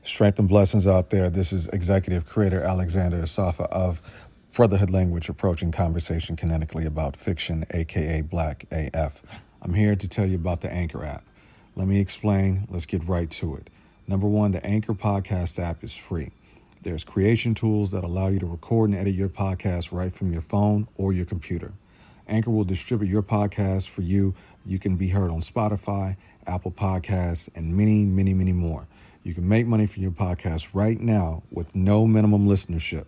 Strength and blessings out there. This is executive creator Alexander Asafa of Brotherhood Language, approaching conversation kinetically about fiction, aka Black AF. I'm here to tell you about the Anchor app. Let me explain. Let's get right to it. Number one, the Anchor podcast app is free. There's creation tools that allow you to record and edit your podcast right from your phone or your computer. Anchor will distribute your podcast for you. You can be heard on Spotify, Apple Podcasts, and many, many, many more. You can make money from your podcast right now with no minimum listenership.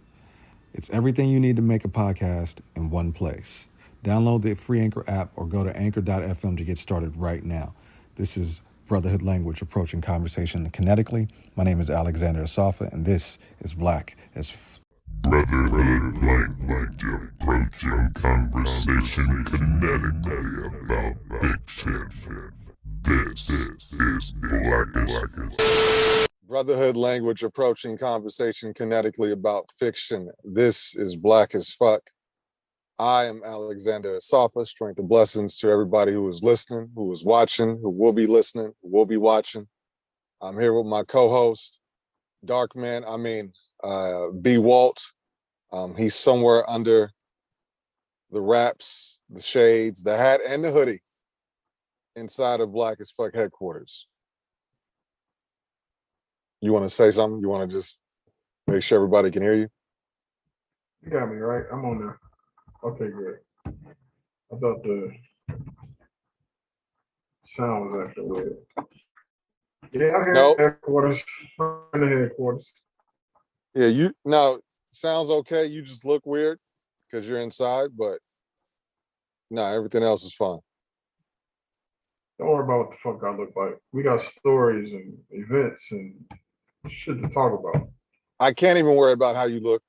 It's everything you need to make a podcast in one place. Download the free Anchor app or go to anchor.fm to get started right now. This is Brotherhood Language, approaching conversation kinetically. My name is Alexander Asafa, and this is Black as Brotherhood Language, approaching conversation kinetically about fiction. This is Black as Brotherhood Language, approaching conversation kinetically about fiction. This is Black as Fuck. I am Alexander Asafa. Strength and blessings to everybody who is listening, who is watching, who will be listening, who will be watching. I'm here with my co-host, Bwalt. He's somewhere under the wraps, the shades, the hat, and the hoodie inside of Black as Fuck headquarters. You want to say something? You want to just make sure everybody can hear you? You got me, right? I'm on there. Okay, good. I thought the sound was actually weird. Yeah, I'm here Nope. at headquarters. I'm in the headquarters. Yeah, you now sounds okay. You just look weird because you're inside, but no, everything else is fine. Don't worry about what the fuck I look like. We got stories and events and shit to talk about. I can't even worry about how you look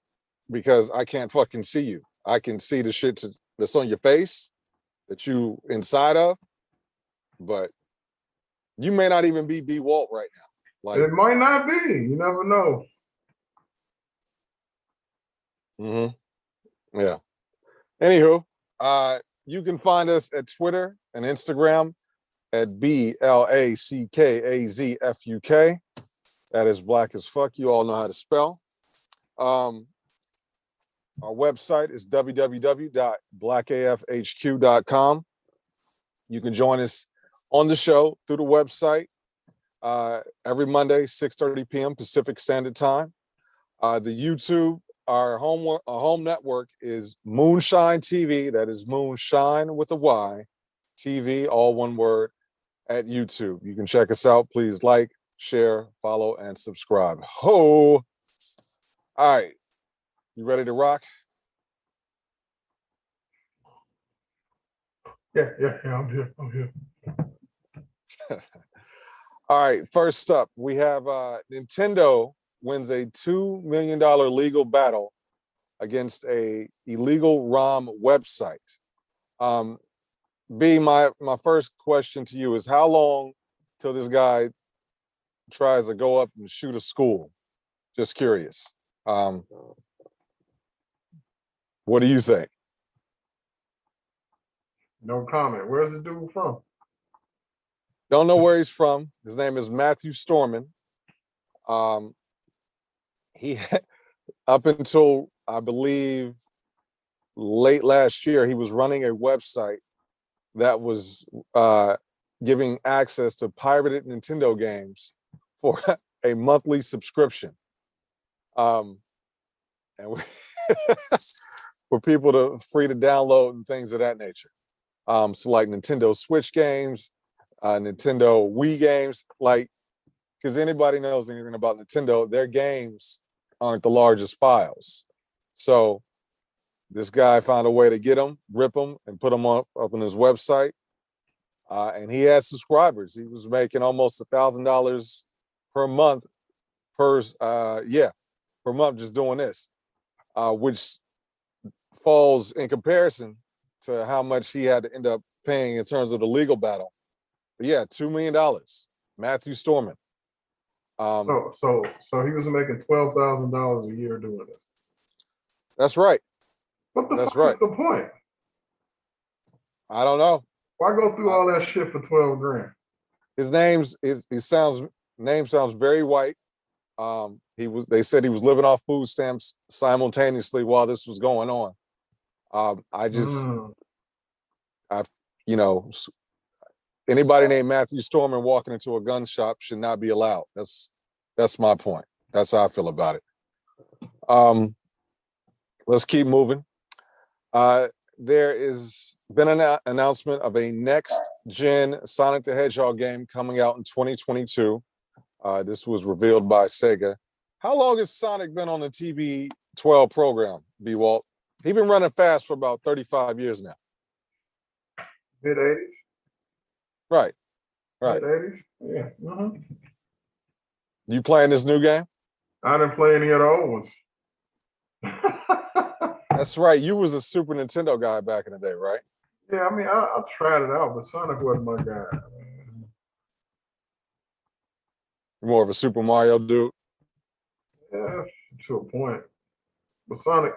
because I can't fucking see you. I can see the shit that's on your face that you inside of, but you may not even be Bwalt right now. Like it might not be. You never know. Yeah. Anywho, you can find us at Twitter and Instagram at BLACKAZFUK. That is Black as Fuck. You all know how to spell. Our website is www.blackafhq.com. You can join us on the show through the website every Monday, 6:30 p.m. Pacific Standard Time. The YouTube, our home network is Moonshine TV. That is Moonshine with a Y, TV, all one word, at YouTube. You can check us out. Please like, share, follow, and subscribe. Ho! All right. You ready to rock? Yeah, I'm here. All right, first up, we have Nintendo wins a $2 million legal battle against a illegal ROM website. B, my first question to you is how long till this guy tries to go up and shoot a school? Just curious. What do you think? No comment. Where's the dude from? Don't know where he's from. His name is Matthew Storman. He up until I believe late last year, he was running a website that was giving access to pirated Nintendo games for a monthly subscription, and for people to free to download and things of that nature. So like Nintendo Switch games, Nintendo Wii games, like, because anybody knows anything about Nintendo, their games aren't the largest files. So this guy found a way to get them, rip them, and put them up on his website. And he had subscribers. He was making almost $1,000 per month per month just doing this, which falls in comparison to how much he had to end up paying in terms of the legal battle. But yeah, $2 million. Matthew Storman. So he was making $12,000 a year doing it. That's right. What the That's fuck right. is the point? I don't know. Why go through all that shit for 12 grand? His name sounds very white. They said he was living off food stamps simultaneously while this was going on. You know, anybody named Matthew Storman walking into a gun shop should not be allowed. That's my point. That's how I feel about it. Let's keep moving. There is been an announcement of a next-gen Sonic the Hedgehog game coming out in 2022. This was revealed by Sega. How long has Sonic been on the TB12 program, Bwalt? He's been running fast for about 35 years now. Mid-80s? Right. Mid-80s? Yeah. Mm-hmm. You playing this new game? I didn't play any of the old ones. That's right. You was a Super Nintendo guy back in the day, right? Yeah, I mean, I tried it out, but Sonic wasn't my guy. More of a Super Mario dude? Yeah, to a point. But Sonic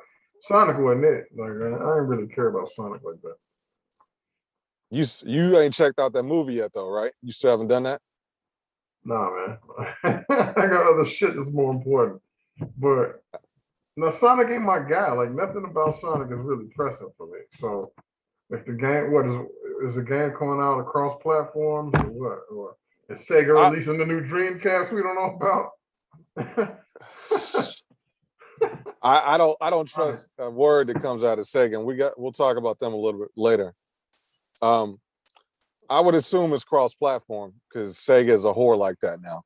wasn't it. Like, I didn't really care about Sonic like that. You ain't checked out that movie yet, though, right? You still haven't done that? Nah, man. I got other shit that's more important. But now Sonic ain't my guy. Like, nothing about Sonic is really pressing for me. So if the game, is the game coming out across platforms or what? Or is Sega releasing the new Dreamcast we don't know about? I don't trust a word that comes out of Sega, and we'll talk about them a little bit later. I would assume it's cross-platform because Sega is a whore like that now.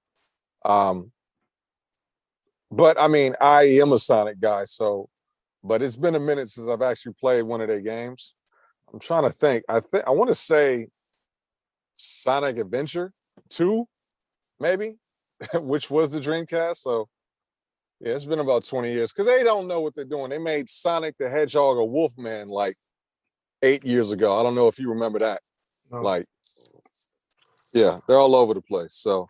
But I mean, I am a Sonic guy, but it's been a minute since I've actually played one of their games. I'm trying to think. I want to say Sonic Adventure 2, maybe, which was the Dreamcast. So yeah, it's been about 20 years because they don't know what they're doing. They made Sonic the Hedgehog a Wolfman like 8 years ago. I don't know if you remember that. No. Like, yeah, they're all over the place. So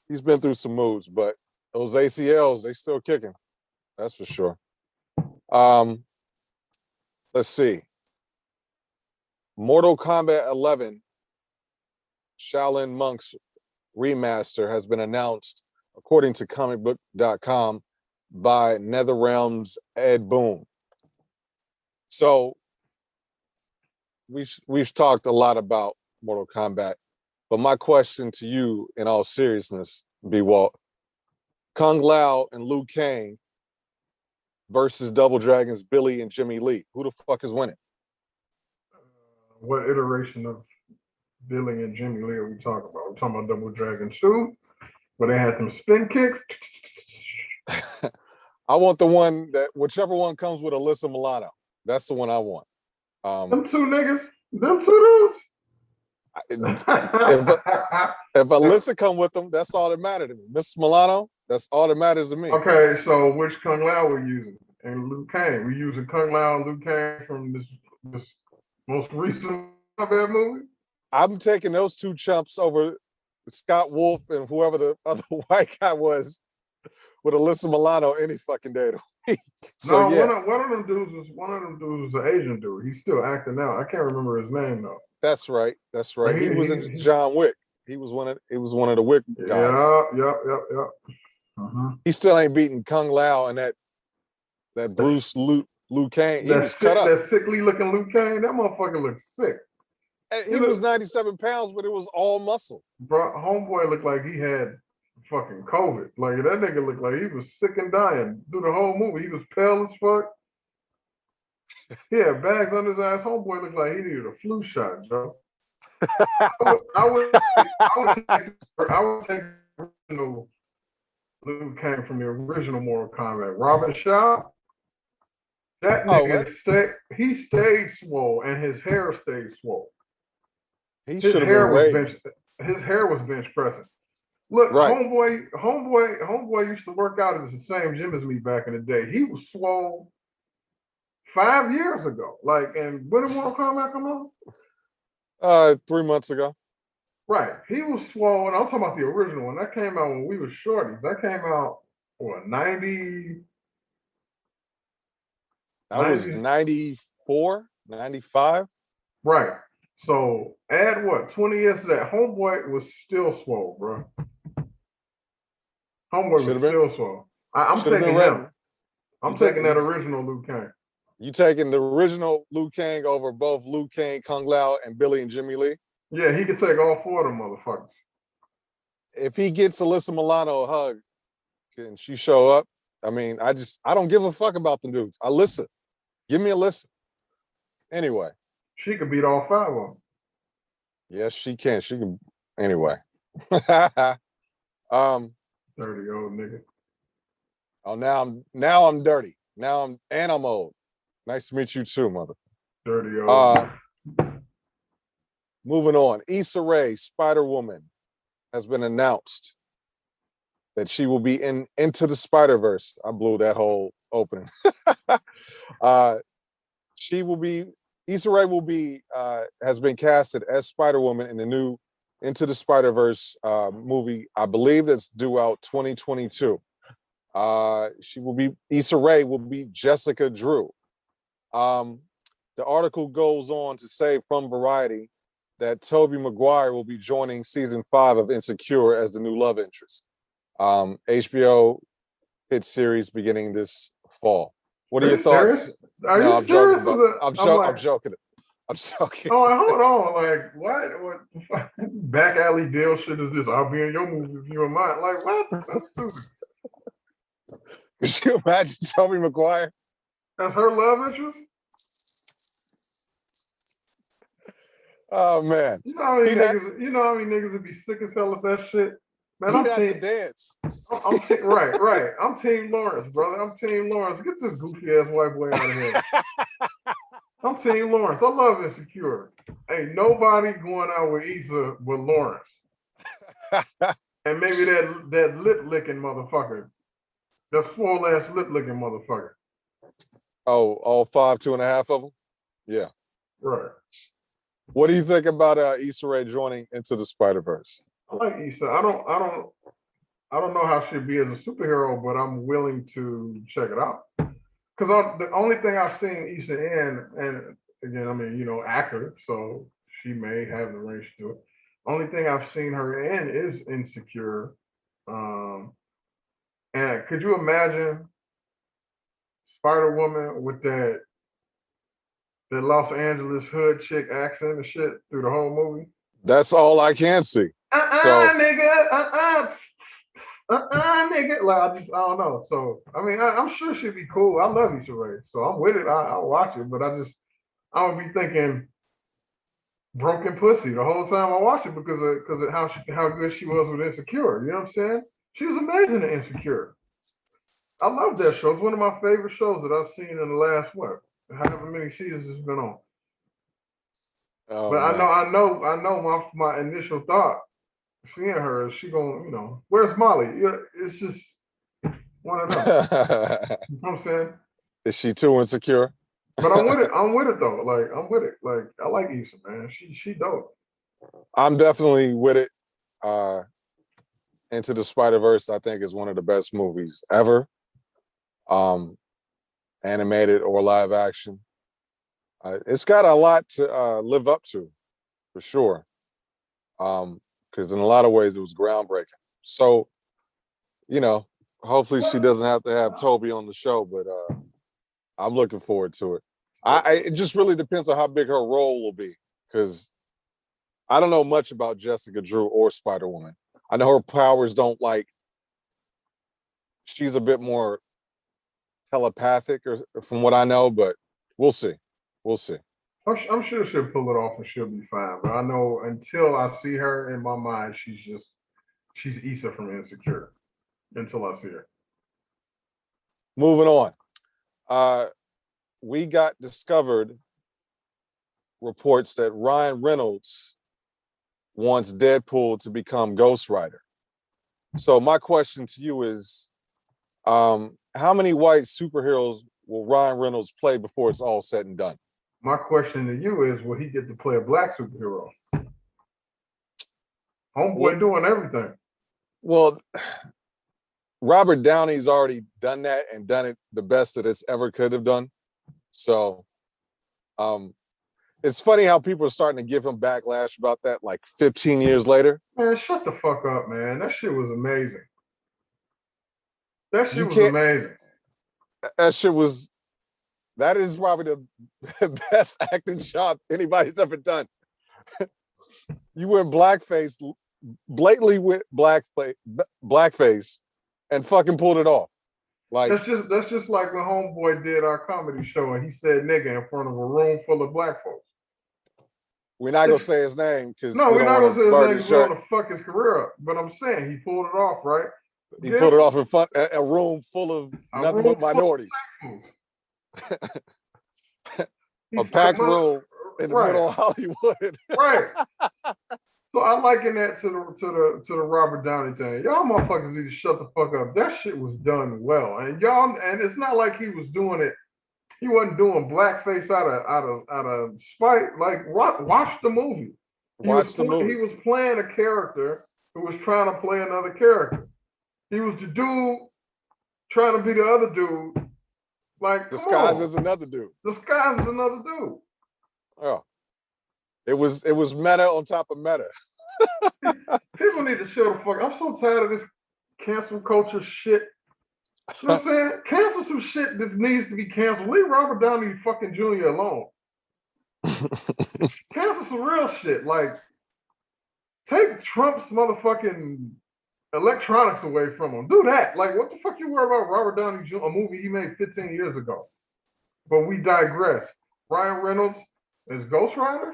he's been through some moods, but those ACLs, they still kicking. That's for sure. Let's see. Mortal Kombat 11 Shaolin Monks remaster has been announced, according to comicbook.com, by NetherRealm's Ed Boon. So we've talked a lot about Mortal Kombat, but my question to you, in all seriousness, Bwalt, Kung Lao and Liu Kang versus Double Dragon's Billy and Jimmy Lee. Who the fuck is winning? What iteration of Billy and Jimmy Lee are we talking about? We're talking about Double Dragon 2, where they had them spin kicks. I want the one that, whichever one comes with Alyssa Milano. That's the one I want. Them two niggas, them two dudes. If Alyssa come with them, that's all that matters to me. Miss Milano, that's all that matters to me. Okay, so which Kung Lao we using? And Liu Kang. We using Kung Lao and Liu Kang from this most recent movie? I'm taking those two chumps over Scott Wolf and whoever the other white guy was with Alyssa Milano any fucking day of the week. So no, yeah. one of them dudes was an Asian dude. He's still acting out. I can't remember his name though. That's right. He was in John Wick. He was one of the Wick guys. Yep. Uh-huh. He still ain't beating Kung Lao and that Bruce Liu Kang. He was cut up. That sickly looking Liu Kang, that motherfucker looks sick. He was 97 pounds, but it was all muscle. Bro, homeboy looked like he had fucking COVID. Like that nigga looked like he was sick and dying through the whole movie. He was pale as fuck. He had bags under his ass. Homeboy looked like he needed a flu shot, Joe. I would take Liu Kang from the original Mortal Kombat. Robin Shaw, that nigga stayed swole and his hair stayed swole. His hair was bench pressing. Look, right. homeboy used to work out at the same gym as me back in the day. He was swole 5 years ago. Like, and when did Mortal Kombat come out? 3 months ago. Right. He was swole, and I'm talking about the original one. That came out when we were shorties. That came out, what, 90? That was 94, 95? Right. So add what, 20 years to that. Homeboy was still swole, bro. Homeboy was still slow. I'm taking him. I'm taking that original Liu Kang. You taking the original Liu Kang over both Liu Kang, Kung Lao, and Billy and Jimmy Lee? Yeah, he could take all 4 of them motherfuckers. If he gets Alyssa Milano a hug, can she show up? I mean, I don't give a fuck about the dudes. Alyssa. Give me Alyssa. Anyway. She could beat all 5 of them. Yes, she can. She can. Anyway. Dirty old nigga. Oh, now I'm dirty. Now I'm old. Nice to meet you too, mother. Dirty old. Moving on. Issa Rae, Spider-Woman, has been announced that she will be into the Snyderverse. I blew that whole opening. Issa Rae will be has been casted as Spider-Woman in the new Into the Spider-Verse movie. I believe that's due out 2022. Issa Rae will be Jessica Drew. The article goes on to say from Variety that Tobey Maguire will be joining season 5 of Insecure as the new love interest. HBO hit series beginning this fall. What are your thoughts? Are you serious? I'm joking. I'm joking. Oh, hold on. Like, what back alley deal shit is this? I'll be in your movie if you're in mine. Like, what? That's stupid. Could you imagine Tobey Maguire as her love interest? Oh man. You know how many niggas would be sick as hell of that shit? Man, I'm team dance. Right. I'm Team Lawrence, brother. I'm Team Lawrence. Get this goofy ass white boy out of here. I'm Team Lawrence. I love Insecure. Ain't nobody going out with Issa but Lawrence. And maybe that lip licking motherfucker. That full ass lip licking motherfucker. Oh, all 5, 2.5 of them? Yeah. Right. What do you think about Issa Rae joining Into the Spider-Verse? I like Issa. I don't know how she'd be as a superhero, but I'm willing to check it out. Because the only thing I've seen Issa in, and again, I mean, actor, so she may have the range to do it. Only thing I've seen her in is Insecure. And could you imagine Spider-Woman with that Los Angeles hood chick accent and shit through the whole movie? That's all I can see. Nigga, nigga. Like, I don't know. So, I mean, I'm sure she'd be cool. I love Issa Rae, so I'm with it. I'll watch it, but I would be thinking broken pussy the whole time I watch it because of how good she was with Insecure. You know what I'm saying? She was amazing in Insecure. I love that show. It's one of my favorite shows that I've seen in the last however many seasons it's been on. Oh, but man. I know my initial thought seeing her is she gonna, where's Molly? It's just one of them. You know what I'm saying? Is she too insecure? But I'm with it though. Like, I'm with it. Like, I like Issa, man. She dope. I'm definitely with it. Into the Spider-Verse, I think, is one of the best movies ever. Animated or live action. It's got a lot to live up to, for sure. Because in a lot of ways it was groundbreaking. So, hopefully she doesn't have to have Tobey on the show, but I'm looking forward to it. It just really depends on how big her role will be, because I don't know much about Jessica Drew or Spider-Woman. I know her powers she's a bit more telepathic, or from what I know, but we'll see. We'll see. I'm sure she'll pull it off and she'll be fine. But I know until I see her in my mind, she's Issa from Insecure. Until I see her. Moving on. We got discovered reports that Ryan Reynolds wants Deadpool to become Ghost Rider. So my question to you is, how many white superheroes will Ryan Reynolds play before it's all said and done? My question to you is, will he get to play a black superhero? Homeboy doing everything. Well, Robert Downey's already done that and done it the best that it's ever could have done. So it's funny how people are starting to give him backlash about that 15 years later. Man, shut the fuck up, man. That shit was amazing. That shit was amazing. That is probably the best acting job anybody's ever done. You went blackface, blatantly with blackface, and fucking pulled it off. Like that's just like when Homeboy did our comedy show and he said nigga in front of a room full of black folks. We're not gonna say his name because we're not gonna say his name because we want to fuck his career up. But I'm saying he pulled it off, right? He pulled it off in front a room full of nothing but minorities. A packed room in the middle of Hollywood. Right. So I liken that to the Robert Downey thing. Y'all motherfuckers need to shut the fuck up. That shit was done well, and it's not like he was doing it. He wasn't doing blackface out of spite. Like watch the movie. He was playing a character who was trying to play another character. He was the dude trying to be the other dude. Like disguised as another dude. Disguised as another dude. Oh. It was meta on top of meta. People need to shut the fuck. I'm so tired of this cancel culture shit. You know what I'm saying? Cancel some shit that needs to be canceled. Leave Robert Downey fucking Jr. alone. Cancel some real shit. Like, take Trump's motherfucking electronics away from him. Do that. Like, what the fuck you worried about Robert Downey Jr., a movie he made 15 years ago? But we digress. Ryan Reynolds is Ghost Rider?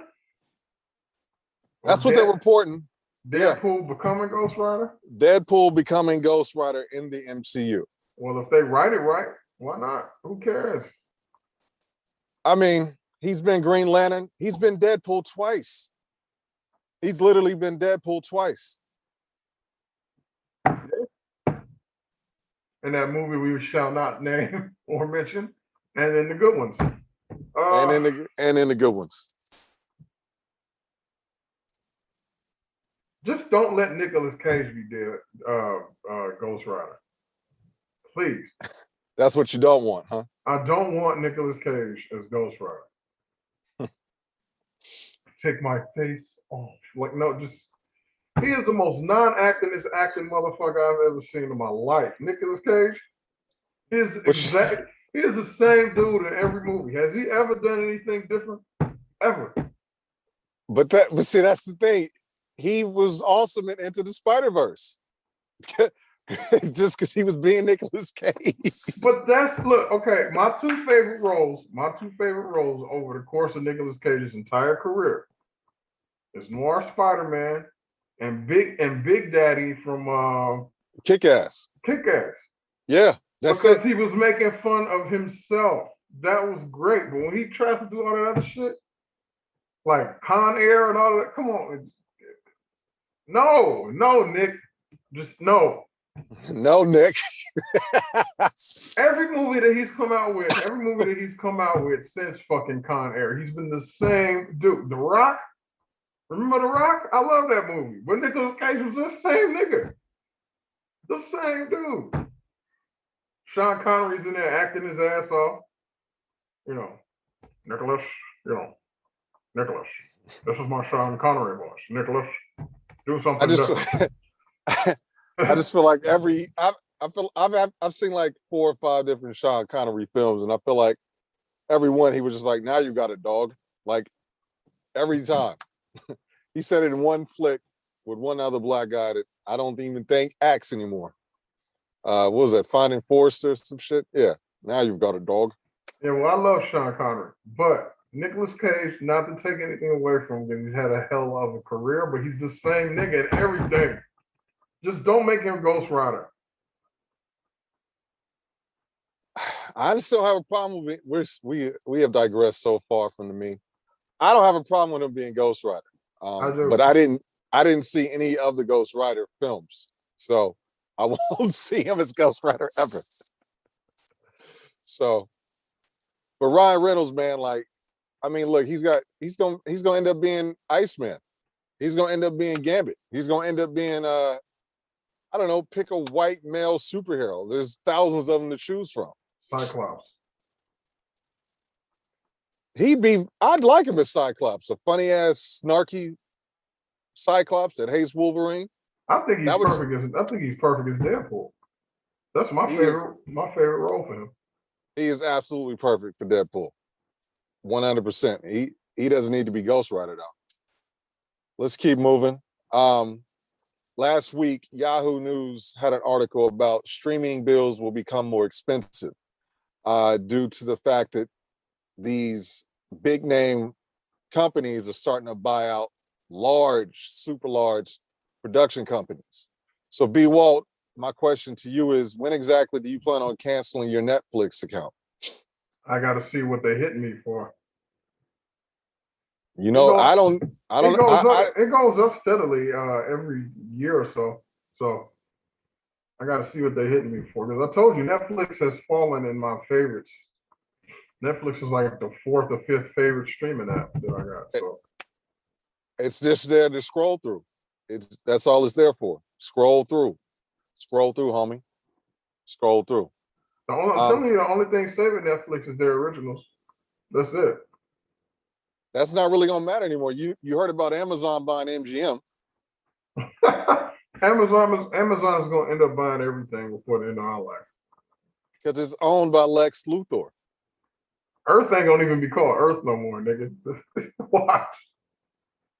That's what they're reporting. Deadpool becoming Ghost Rider? Deadpool becoming Ghost Rider in the MCU. Well, if they write it right, why not? Who cares? I mean, he's been Green Lantern. He's been Deadpool twice. He's literally been Deadpool twice. In that movie we shall not name or mention, and in the good ones. And in the good ones. Just don't let Nicolas Cage be dead, Ghost Rider. Please. That's what you don't want, huh? I don't want Nicolas Cage as Ghost Rider. Take my face off. Like, no, just he is the most non-actingest acting motherfucker I've ever seen in my life. Nicolas Cage is he is the same dude in every movie. Has he ever done anything different? Ever. But see, that's the thing. He was awesome in Into the Snyderverse. Just because he was being Nicolas Cage. But okay, my two favorite roles over the course of Nicolas Cage's entire career is Noir Spider-Man and Big Daddy from Kick-Ass. Kick-Ass. Yeah. Because he was making fun of himself. That was great. But when he tries to do all that other shit, like Con Air and all that, come on. No, Nick. Just no. No, Nick. Every movie that he's come out with since fucking Con Air, he's been the same dude. The Rock. Remember The Rock? I love that movie. But Nicolas Cage was the same nigga. The same dude. Sean Connery's in there acting his ass off. Nicholas, this is my Sean Connery voice. Nicholas, do something different. I just feel like I've seen like 4 or 5 different Sean Connery films, and I feel like every one he was just like, now you got it, dog. Like every time. He said it in one flick with one other black guy that I don't even think acts anymore. What was that? Finding Forrester or some shit? Yeah. Now you've got a dog. Yeah, well, I love Sean Connery, but Nicolas Cage, not to take anything away from him, he's had a hell of a career, but he's the same nigga in everything. Just don't make him Ghost Rider. I still have a problem with it. We have digressed so far from the mean. I don't have a problem with him being Ghost Rider. I do. But I didn't see any of the Ghost Rider films. So I won't see him as Ghost Rider ever. So, but Ryan Reynolds, man, like, I mean, look, he's gonna end up being Iceman. He's gonna end up being Gambit. He's gonna end up being I don't know, pick a white male superhero. There's thousands of them to choose from. Cyclops. I'd like him as Cyclops, a funny ass, snarky Cyclops that hates Wolverine. I think he's perfect as Deadpool. That's my favorite role for him. He is absolutely perfect for Deadpool. 100%. He doesn't need to be Ghost Rider though. Let's keep moving. Last week, Yahoo News had an article about streaming bills will become more expensive due to the fact that these big name companies are starting to buy out large, super large production companies. So Bwalt, my question to you is, when exactly do you plan on canceling your Netflix account? I got to see what they hit me for. You know, it goes up steadily every year or so. So I got to see what they hit me for. Because I told you, Netflix has fallen in my favorites. Netflix is like the 4th or 5th favorite streaming app that I got. So it's just there to scroll through. That's all it's there for. Scroll through, homie. Scroll through. I'm telling you, the only thing saving Netflix is their originals. That's it. That's not really gonna matter anymore. You heard about Amazon buying MGM. Amazon is gonna end up buying everything before the end of our life. Because it's owned by Lex Luthor. Earth ain't gonna even be called Earth no more, nigga. Watch.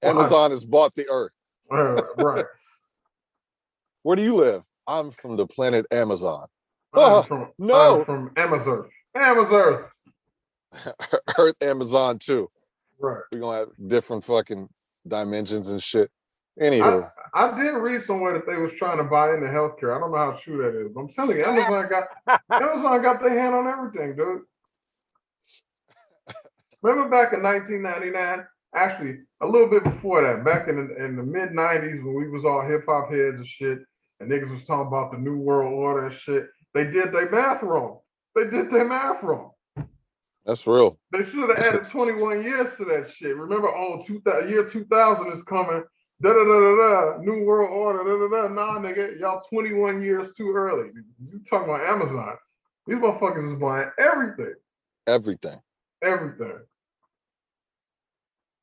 Amazon has bought the Earth. Right. Where do you live? I'm from the planet Amazon. I'm from Amazon. Earth Amazon too. Right. We're gonna have different fucking dimensions and shit. Anywho. I did read somewhere that they was trying to buy into healthcare. I don't know how true that is. But I'm telling you, Amazon got their hand on everything, dude. Remember back in 1999? Actually, a little bit before that, back in the mid 90s when we was all hip hop heads and shit, and niggas was talking about the New World Order and shit. They did their math wrong. That's real. They should have added 21 years to that shit. Remember, year 2000 is coming. New World Order. Nah, nigga, y'all 21 years too early. You talking about Amazon? These motherfuckers is buying everything.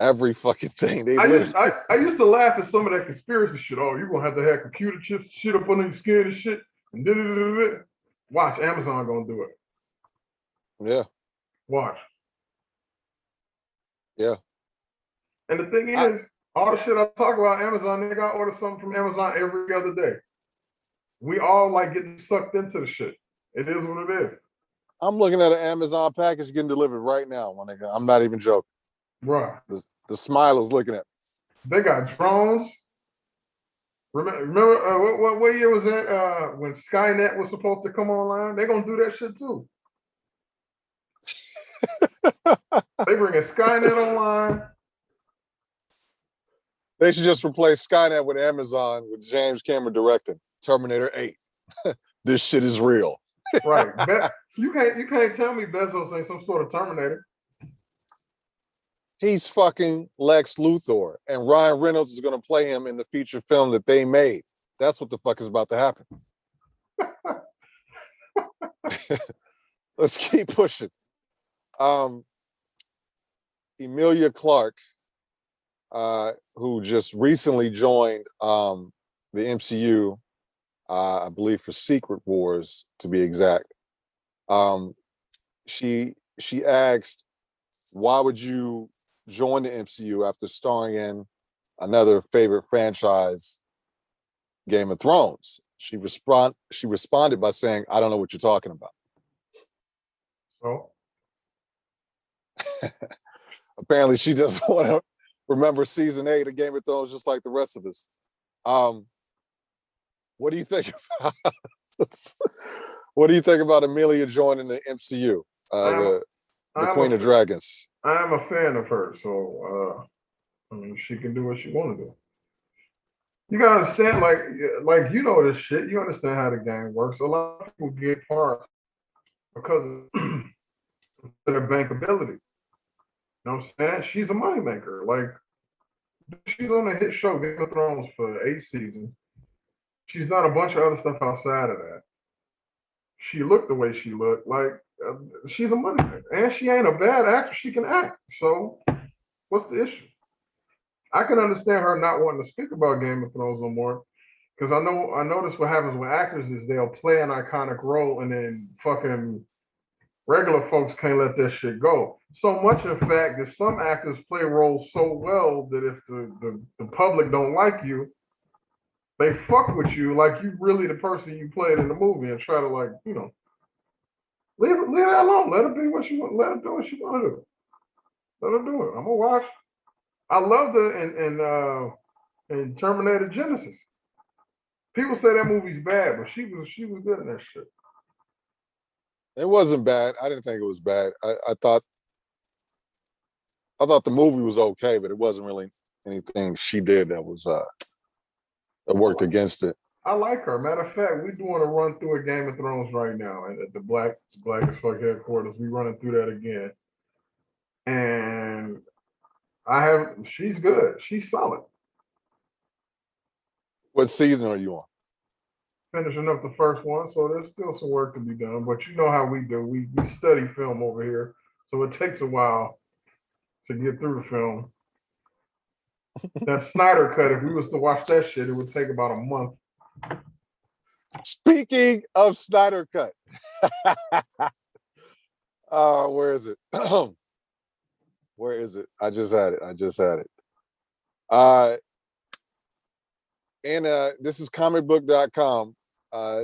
Every fucking thing. I used to laugh at some of that conspiracy shit. Oh, you're gonna have to have computer chips shit up under your skin and shit. And watch, Amazon gonna do it. Yeah. Watch. Yeah. And the thing is, all the shit I talk about Amazon, nigga, I order something from Amazon every other day. We all like getting sucked into the shit. It is what it is. I'm looking at an Amazon package getting delivered right now, my nigga. I'm not even joking. Right. The Smiler's looking at me. They got drones. Remember what year was that when Skynet was supposed to come online? They're gonna do that shit too. They bringing Skynet online. They should just replace Skynet with Amazon with James Cameron directing Terminator 8. This shit is real. Right. You can't tell me Bezos ain't some sort of Terminator. He's fucking Lex Luthor, and Ryan Reynolds is going to play him in the feature film that they made. That's what the fuck is about to happen. Let's keep pushing. Emilia Clarke, who just recently joined the MCU, I believe for Secret Wars to be exact. She asked, why would you join the MCU after starring in another favorite franchise, Game of Thrones? She responded by saying, I don't know what you're talking about. So apparently she doesn't want to remember season 8 of Game of Thrones just like the rest of us. What do you think about what do you think about Emilia joining the MCU, the Queen of Dragons? I am a fan of her, so I mean, she can do what she want to do. You gotta understand, like you know this shit. You understand how the game works. A lot of people get parts because of their bankability. You know what I'm saying? She's a moneymaker. Like, she's on a hit show, Game of Thrones, for 8 seasons. She's done a bunch of other stuff outside of that. She looked the way she looked. Like, she's a moneymaker. And she ain't a bad actress. She can act. So, what's the issue? I can understand her not wanting to speak about Game of Thrones no more Because I notice what happens with actors is they'll play an iconic role and then fucking regular folks can't let that shit go. So much, in fact, that some actors play roles so well that if the public don't like you, they fuck with you like you really the person you played in the movie and try to, like, you know, leave that alone. Let her be what she want. Let her do what she want to do. Let her do it. I'm gonna watch. I loved her in Terminator Genesis. People say that movie's bad, but she was good in that shit. It wasn't bad. I didn't think it was bad. I thought the movie was okay, but it wasn't really anything she did that was that worked against it. I like her. Matter of fact, we're doing a run through a Game of Thrones right now, and at the Black as Fuck headquarters, we running through that again. And she's good. She's solid. What season are you on? Finishing up the first one, so there's still some work to be done. But you know how we do. We study film over here, so it takes a while to get through the film. That Snyder cut, if we was to watch that shit, it would take about a month. Speaking of Snyder cut, where is it? Where is it? I just had it. And this is comicbook.com.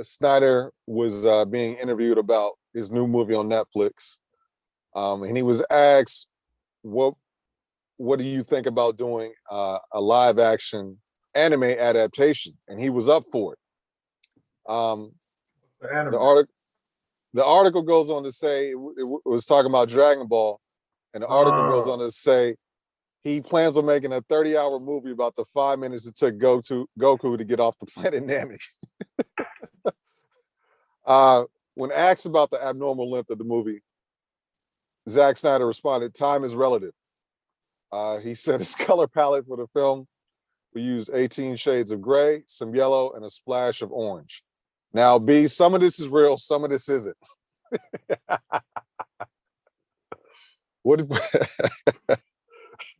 Snyder was being interviewed about his new movie on Netflix. And he was asked, what do you think about doing a live action anime adaptation? And he was up for it. The article goes on to say, it was talking about Dragon Ball, and the article goes on to say he plans on making a 30-hour movie about the 5 minutes it took Goku to get off the planet Namek. When asked about the abnormal length of the movie, Zack Snyder responded, "Time is relative." He said his color palette for the film, we used 18 shades of gray, some yellow, and a splash of orange. Now, B, some of this is real, some of this isn't. What?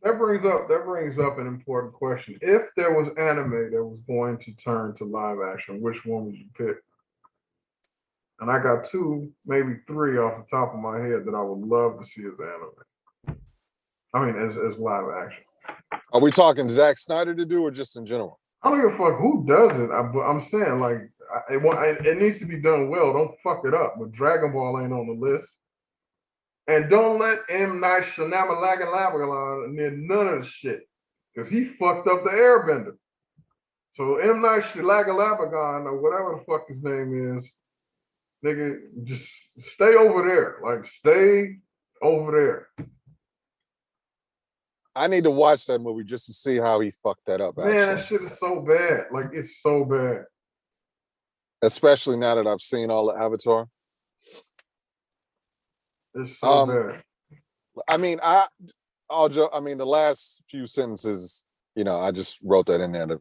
That brings up an important question. If there was anime that was going to turn to live action, which one would you pick? And I got 2, maybe 3 off the top of my head that I would love to see as anime. I mean, as live action. Are we talking Zack Snyder to do, or just in general? I don't give a fuck who does it. I'm saying, like, it needs to be done well. Don't fuck it up. But Dragon Ball ain't on the list. And don't let M. Night Shyamalan near none of the shit. Because he fucked up the Airbender. So M. Night Shyamalan, or whatever the fuck his name is, nigga, just stay over there. Like, stay over there. I need to watch that movie just to see how he fucked that up. Man, that shit is so bad. Like, it's so bad. Especially now that I've seen all the Avatar. It's so bad. I mean, the last few sentences, you know, I just wrote that in there to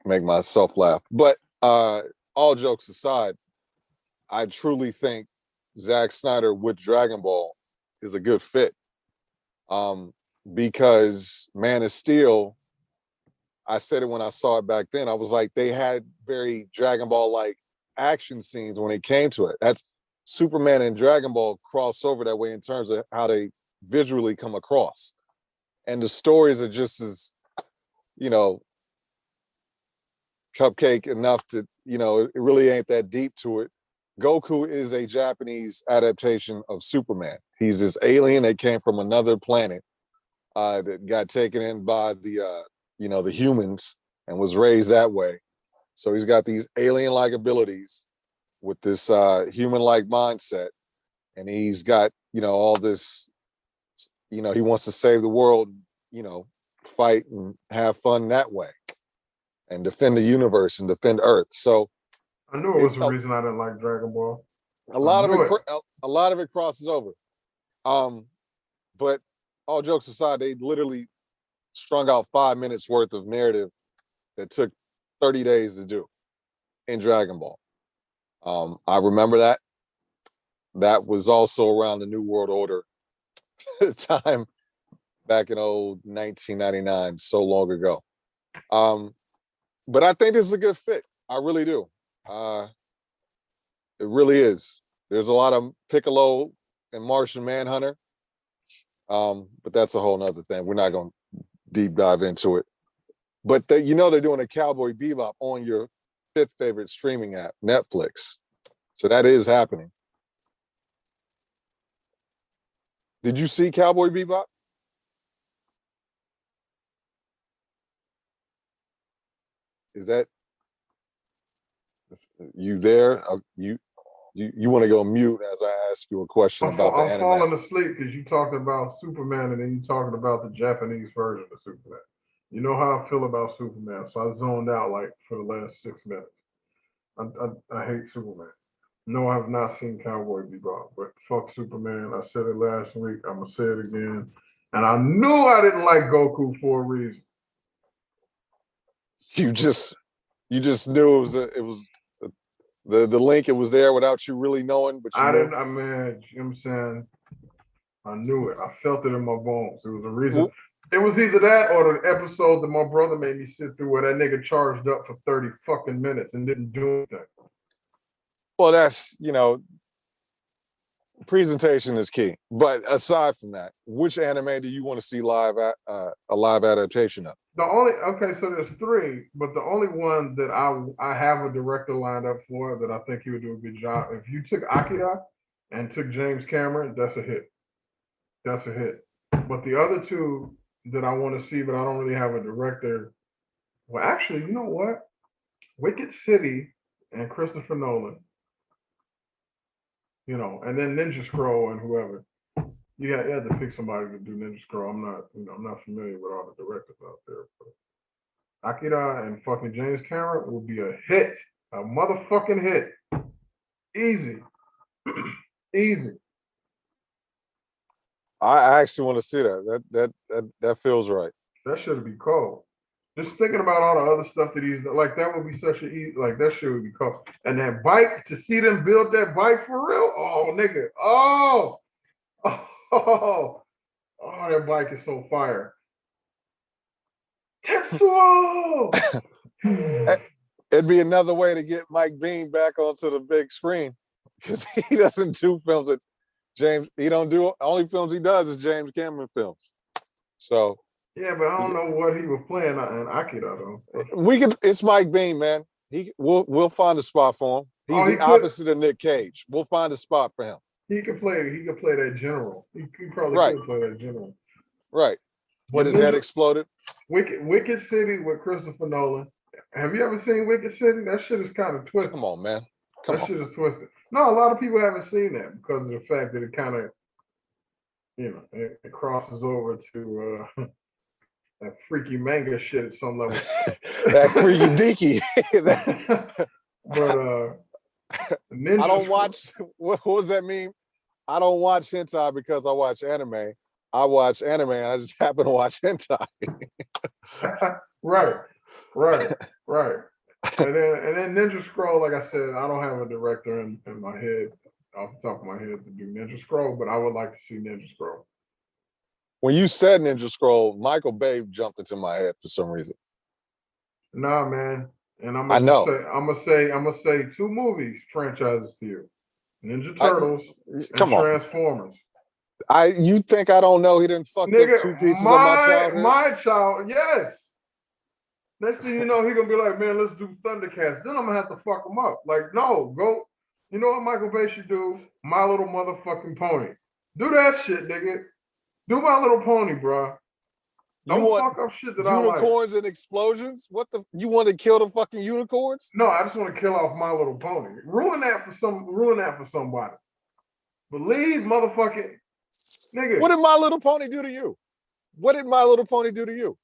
make myself laugh. But all jokes aside, I truly think Zack Snyder with Dragon Ball is a good fit. Because Man of Steel, I said it when I saw it back then, I was like, they had very Dragon Ball-like action scenes when it came to it. That's Superman and Dragon Ball cross over that way in terms of how they visually come across. And the stories are just as, you know, cupcake enough to, you know, it really ain't that deep to it. Goku is a Japanese adaptation of Superman. He's this alien that came from another planet that got taken in by the, you know, the humans and was raised that way. So he's got these alien-like abilities with this human-like mindset. And he's got, you know, all this, you know, he wants to save the world, you know, fight and have fun that way and defend the universe and defend Earth. So I knew it was the reason I didn't like Dragon Ball. A lot of it crosses over. But all jokes aside, they literally strung out 5 minutes worth of narrative that took 30 days to do in Dragon Ball. I remember that. That was also around the New World Order time back in 1999, so long ago. But I think this is a good fit. I really do. It really is. There's a lot of Piccolo and Martian Manhunter. But that's a whole nother thing. We're not going to deep dive into it. But they're doing a Cowboy Bebop on your 5th favorite streaming app, Netflix. So that is happening. Did you see Cowboy Bebop? Is that you there? You want to go mute as I ask you a question about the anime? I'm falling asleep because you talked about Superman and then you talking about the Japanese version of Superman. You know how I feel about Superman, so I zoned out like for the last 6 minutes. I hate Superman. No, I have not seen Cowboy Bebop, but fuck Superman. I said it last week. I'm gonna say it again. And I knew I didn't like Goku for a reason. You just knew it was the link. It was there without you really knowing. But I didn't. I mean, you know what I'm saying? I knew it. I felt it in my bones. It was a reason. It was either that or the episode that my brother made me sit through where that nigga charged up for 30 fucking minutes and didn't do anything. Well, that's, presentation is key. But aside from that, which anime do you want to see a live adaptation of? So there's 3, but the only one that I have a director lined up for that I think he would do a good job. If you took Akira and took James Cameron, that's a hit. That's a hit. But the other 2 that I want to see, but I don't really have a director. Well, actually, you know what? Wicked City and Christopher Nolan. And then Ninja Scroll and whoever. You had to pick somebody to do Ninja Scroll. I'm not familiar with all the directors out there. But Akira and fucking James Cameron will be a hit. A motherfucking hit. Easy. Easy. I actually want to see that. That feels right. That should be cool. Just thinking about all the other stuff that he's like, that would be such an easy, like that shit would be cool. And that bike, to see them build that bike for real, oh nigga, oh, that bike is so fire. Tetsuo! It'd be another way to get Mike Bean back onto the big screen, because he doesn't do films that he don't do, only films he does is James Cameron films. So yeah, but I don't know what he was playing in Akira though. It's Mike Bean, man. We'll find a spot for him. He's the opposite of Nick Cage. We'll find a spot for him. He could play that general. He probably could play that general. Right. Get his head exploded. Wicked City with Christopher Nolan. Have you ever seen Wicked City? That shit is kind of twisted. Come on, man. That shit is twisted. No, a lot of people haven't seen that because of the fact that it kind of, it crosses over to that freaky manga shit at some level. That freaky deaky. But I don't watch. What does that mean? I don't watch hentai because I watch anime. I watch anime and I just happen to watch hentai. Right. And then Ninja Scroll, like I said, I don't have a director in my head, off the top of my head, to do Ninja Scroll, but I would like to see Ninja Scroll. When you said Ninja Scroll, Michael Bay jumped into my head for some reason. Nah, man. And I'm gonna say 2 movies franchises to you: Ninja Turtles and Transformers. You think I don't know he didn't fuck up 2 pieces of my childhood? My child, yes. Next thing you know, he gonna be like, man, let's do Thundercats. Then I'm gonna have to fuck him up. Like, no, go. You know what Michael Bay should do? My Little Motherfucking Pony. Do that shit, nigga. Do My Little Pony, bro. Don't fuck up shit that I like. Unicorns and explosions? What the? You want to kill the fucking unicorns? No, I just want to kill off My Little Pony. Ruin that for somebody. But leave motherfucking nigga. What did My Little Pony do to you? What did My Little Pony do to you?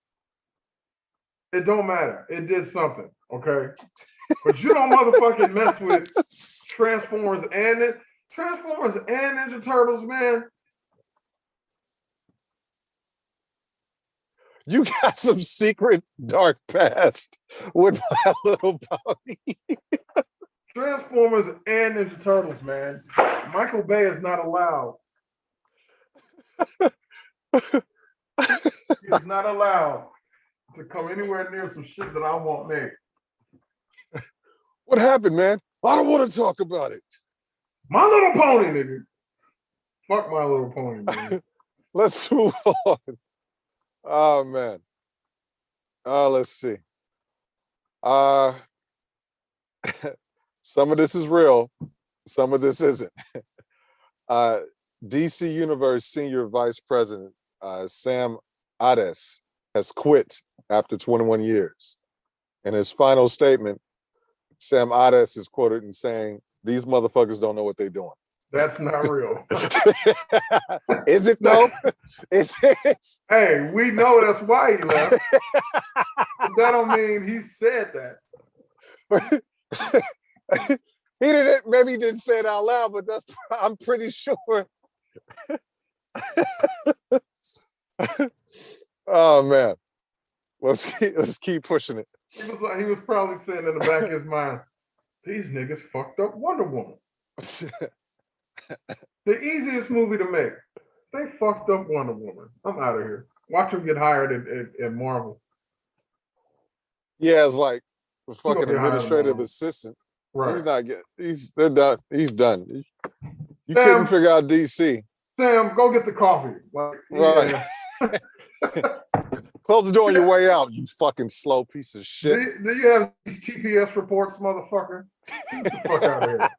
It don't matter. It did something, okay? But you don't motherfucking mess with Transformers and Ninja Turtles, man. You got some secret dark past with My Little Pony. Transformers and Ninja Turtles, man. Michael Bay is not allowed. He is not allowed to come anywhere near some shit that I won't make. What happened, man? I don't want to talk about it. My Little Pony, nigga. Fuck My Little Pony, man. Let's move on. Oh man. Let's see. Some of this is real, some of this isn't. DC Universe Senior Vice President Sam Ades has quit after 21 years. In his final statement, Sam Ades is quoted in saying, "These motherfuckers don't know what they're doing." That's not real. Is it though? Is it? Hey, we know that's why he left. But that don't mean he said that. He didn't. Maybe he didn't say it out loud, but that's. I'm pretty sure. Oh man, let's keep pushing it. He was probably saying in the back of his mind, "These niggas fucked up Wonder Woman." The easiest movie to make. They fucked up Wonder Woman. I'm out of here. Watch him get hired at Marvel. Yeah, it's like a fucking administrative assistant. Right. He's not getting. They're done. He's done. You couldn't figure out DC. Sam, go get the coffee. Like, right. Yeah. Close the door on your way out, you fucking slow piece of shit. Do you have these TPS reports, motherfucker? Get the fuck out of here.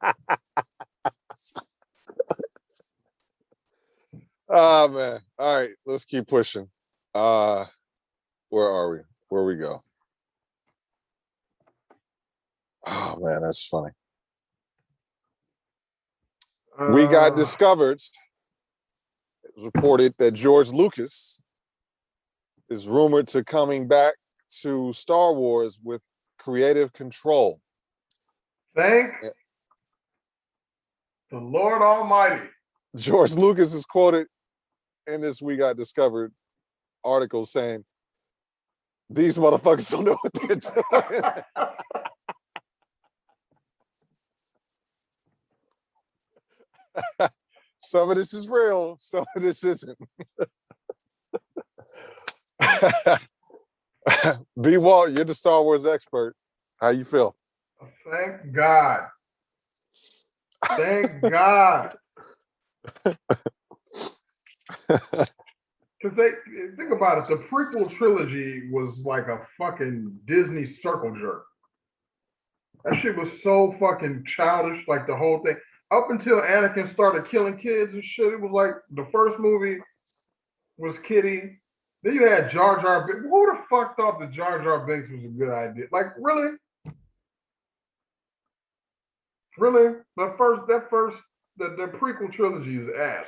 Oh man. All right, let's keep pushing. Where are we? Where we go? Oh man, that's funny. We got discovered. It was reported that George Lucas is rumored to coming back to Star Wars with creative control. Thank the Lord Almighty. George Lucas is quoted in this We Got Discovered article saying, "These motherfuckers don't know what they're doing." Some of this is real, some of this isn't. Bwalt, you're the Star Wars expert. How you feel? Thank God. Thank God. Because think about it, the prequel trilogy was like a fucking Disney circle jerk. That shit was so fucking childish, like the whole thing. Up until Anakin started killing kids and shit, it was like the first movie was kiddie. Then you had Jar Jar Binks. Who the fuck thought that Jar Jar Binks was a good idea? Like, really? Really? The prequel trilogy is ass.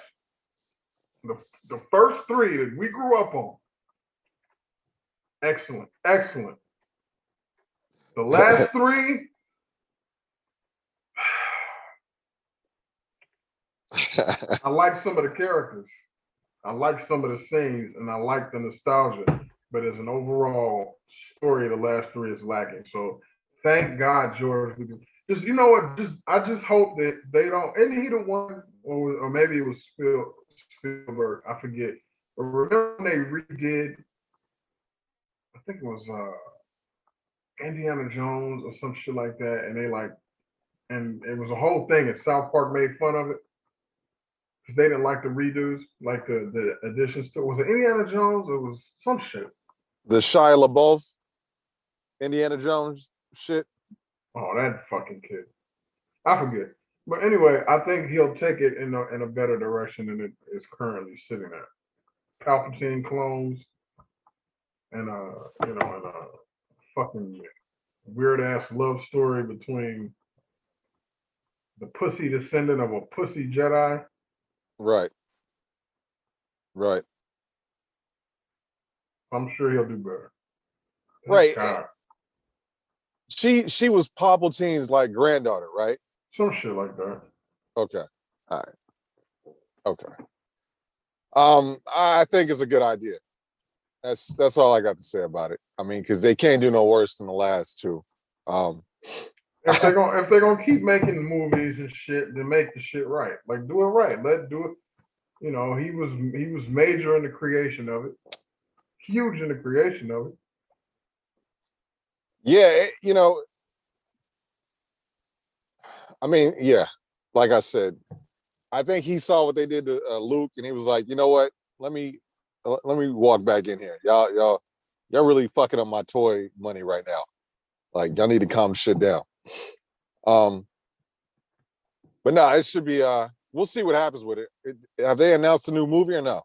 The first three that we grew up on. Excellent. Excellent. The last three. I like some of the characters. I like some of the scenes, and I like the nostalgia. But as an overall story, the last three is lacking. So thank God, George. Just, you know what? I just hope that they don't. Isn't he the one, or maybe it was Spielberg? I forget. But remember when they redid? I think it was Indiana Jones or some shit like that, and and it was a whole thing. And South Park made fun of it. They didn't like the redos, like the additions to it. Was it Indiana Jones or was some shit? The Shia LaBeouf, Indiana Jones shit. Oh, that fucking kid. I forget. But anyway, I think he'll take it in a better direction than it is currently sitting at. Palpatine clones and and a fucking weird ass love story between the pussy descendant of a pussy Jedi. Right. Right. I'm sure he'll do better. Right. She was Palpatine's like granddaughter, right? Some shit like that. Okay. All right. Okay. I think it's a good idea. That's all I got to say about it. I mean, because they can't do no worse than the last two. If they're gonna keep making movies and shit, then make the shit right. Like, do it right. Let do it. You know, he was major in the creation of it, huge in the creation of it. Yeah, you know, I mean, yeah, like I said, I think he saw what they did to Luke, and he was like, you know what? Let me walk back in here. Y'all really fucking up my toy money right now. Like, y'all need to calm shit down. But no, it should be. We'll see what happens with it. Have they announced a new movie or no?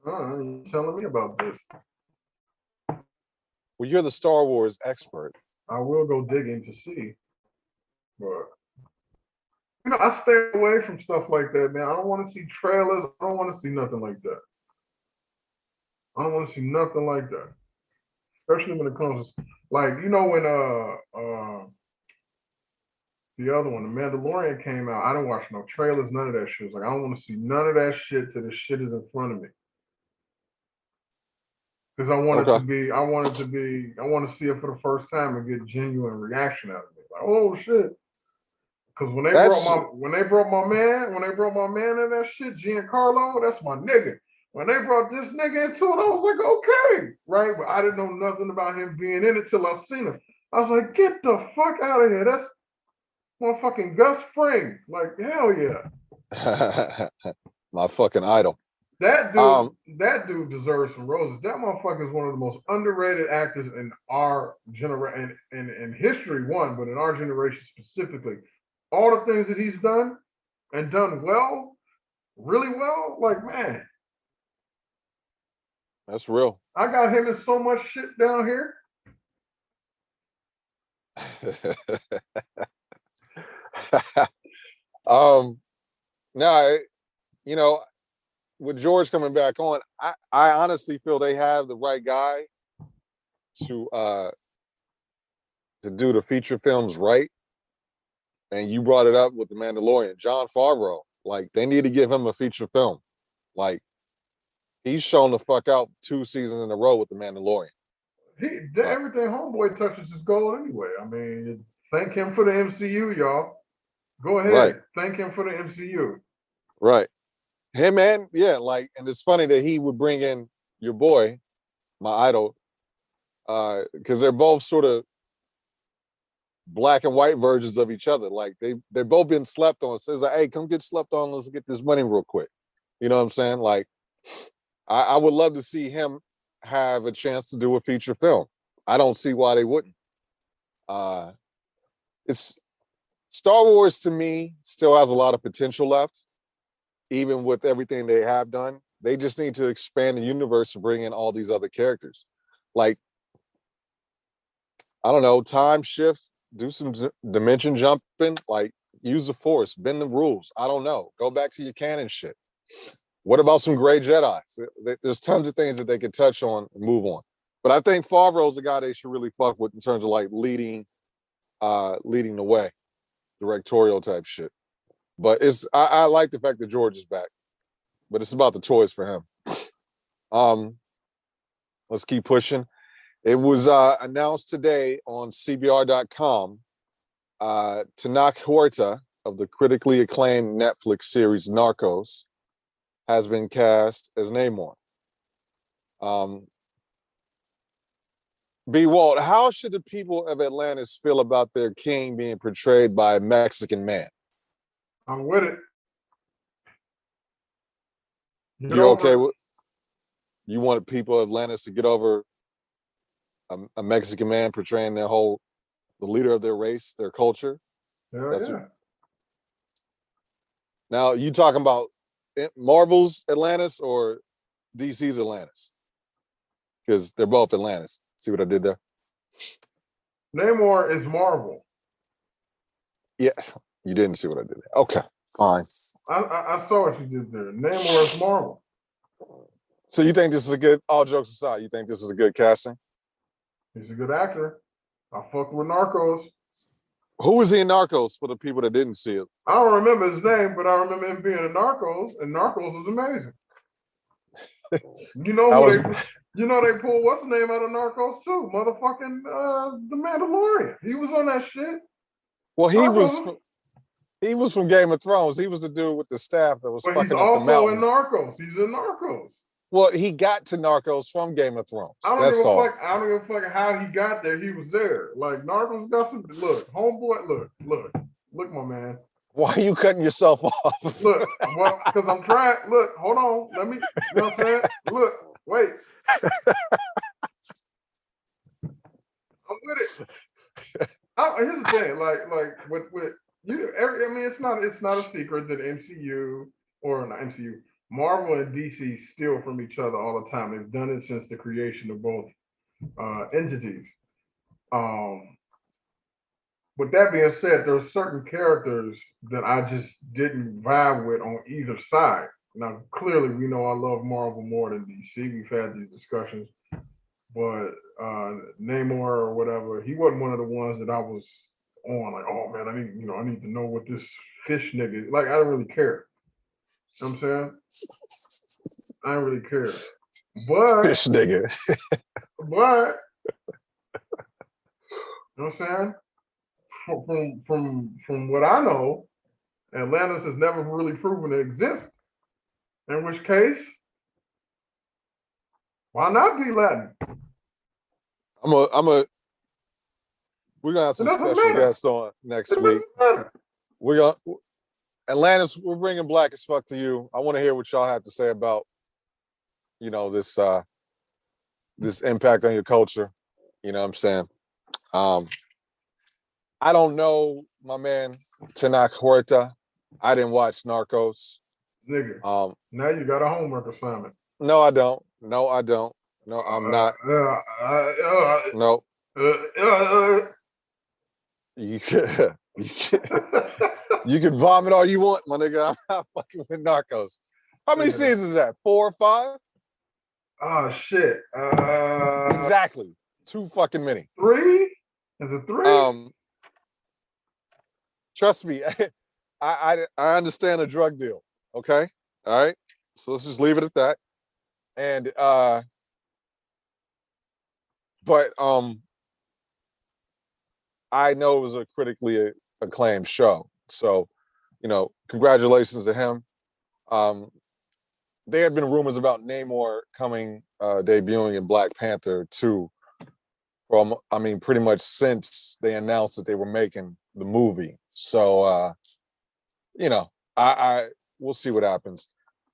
You're telling me about this. Well, you're the Star Wars expert. I will go digging to see, but I stay away from stuff like that, man. I don't want to see trailers. I don't want to see nothing like that. I don't want to see nothing like that, especially when it comes to, like, when the other one, The Mandalorian, came out. I didn't watch no trailers, none of that shit. Like, I don't want to see none of that shit till the shit is in front of me. Because I want to see it for the first time and get genuine reaction out of it. Like, oh shit. Because when they brought my man in that shit, Giancarlo, that's my nigga. When they brought this nigga into it, I was like, okay, right? But I didn't know nothing about him being in it till I seen him. I was like, get the fuck out of here. That's motherfucking Gus Fring. Like, hell yeah. My fucking idol. That dude deserves some roses. That motherfucker is one of the most underrated actors in our generation, in history, but in our generation specifically. All the things that he's done and done well, really well, like, man. That's real. I got him in so much shit down here. Now, with George coming back on, I honestly feel they have the right guy to do the feature films right. And you brought it up with The Mandalorian, Jon Favreau. Like, they need to give him a feature film. Like, he's shown the fuck out 2 seasons in a row with The Mandalorian. Everything homeboy touches is gold anyway. I mean, thank him for the MCU, y'all. Go ahead. Right. Thank him for the MCU. Right. Him and, and it's funny that he would bring in your boy, my idol, because they're both sort of black and white versions of each other. Like, they've both been slept on. So it's like, hey, come get slept on. Let's get this money real quick. You know what I'm saying? Like, I would love to see him have a chance to do a feature film. I don't see why they wouldn't. It's Star Wars, to me, still has a lot of potential left, even with everything they have done. They just need to expand the universe and bring in all these other characters. Like, I don't know, time shift, do some dimension jumping, like, use the Force, bend the rules. I don't know. Go back to your canon shit. What about some gray Jedi? There's tons of things that they could touch on and move on. But I think Favreau's the guy they should really fuck with in terms of, like, leading the way, directorial type shit. But I like the fact that George is back, but it's about the toys for him. Let's keep pushing. It was announced today on CBR.com. Tenoch Huerta of the critically acclaimed Netflix series Narcos has been cast as Namor. Bwalt, how should the people of Atlantis feel about their king being portrayed by a Mexican man? I'm with it. You okay with? You wanted people of Atlantis to get over a Mexican man portraying the leader of their race, their culture? Yeah. Now, you talking about Marvel's Atlantis or DC's Atlantis? Because they're both Atlantis. See what I did there? Namor is Marvel. Yeah, you didn't see what I did there. Okay, fine. I saw what you did there. Namor is Marvel. So you think this is a good, all jokes aside, you think this is a good casting? He's a good actor. I fucked with Narcos. Who was he in Narcos for the people that didn't see it? I don't remember his name, but I remember him being in Narcos, and Narcos was amazing. They pulled what's the name out of Narcos too? Motherfucking the Mandalorian. He was on that shit. Well, he was from Game of Thrones. He was the dude with the staff that was fucking up the mountain. He's also in Narcos. He's in Narcos. Well, he got to Narcos from Game of Thrones. I don't give a fuck how he got there. He was there. Like, Narcos got some, look, homeboy, look. Look, my man. Why are you cutting yourself off? Look, well, because I'm trying. Look, hold on. Let me. You know what I'm saying? Look, wait. I'm with it. Here's the thing. Like with you. I mean, it's not a secret that MCU or not MCU, Marvel and DC steal from each other all the time. They've done it since the creation of both entities. With that being said, there are certain characters that I just didn't vibe with on either side. Now, clearly, we know I love Marvel more than DC. We've had these discussions, but Namor or whatever, he wasn't one of the ones that I was on. Like, oh man, I need to know what this fish nigga is. Like. I don't really care. You know what I'm saying? I don't really care. But Fish nigga. But you know what I'm saying? From what I know, Atlantis has never really proven to exist. In which case, why not be Latin? We're gonna have some special guests on next week. Atlantis, we're bringing Black as Fuck to you. I want to hear what y'all have to say about, this impact on your culture. You know what I'm saying? I don't know my man Tenoch Huerta. I didn't watch Narcos. Nigga. Now you got a homework assignment. No, I don't. No, I'm not. No. You can vomit all you want, my nigga. I'm not fucking with Narcos. How many seasons is that? 4 or 5? Oh shit. Exactly. Too fucking many. 3? Is it 3? Trust me, I understand a drug deal. Okay. All right. So let's just leave it at that. And but I know it was a critically acclaimed show. So, congratulations to him. There had been rumors about Namor coming, debuting in Black Panther 2 pretty much since they announced that they were making the movie. So, we'll see what happens.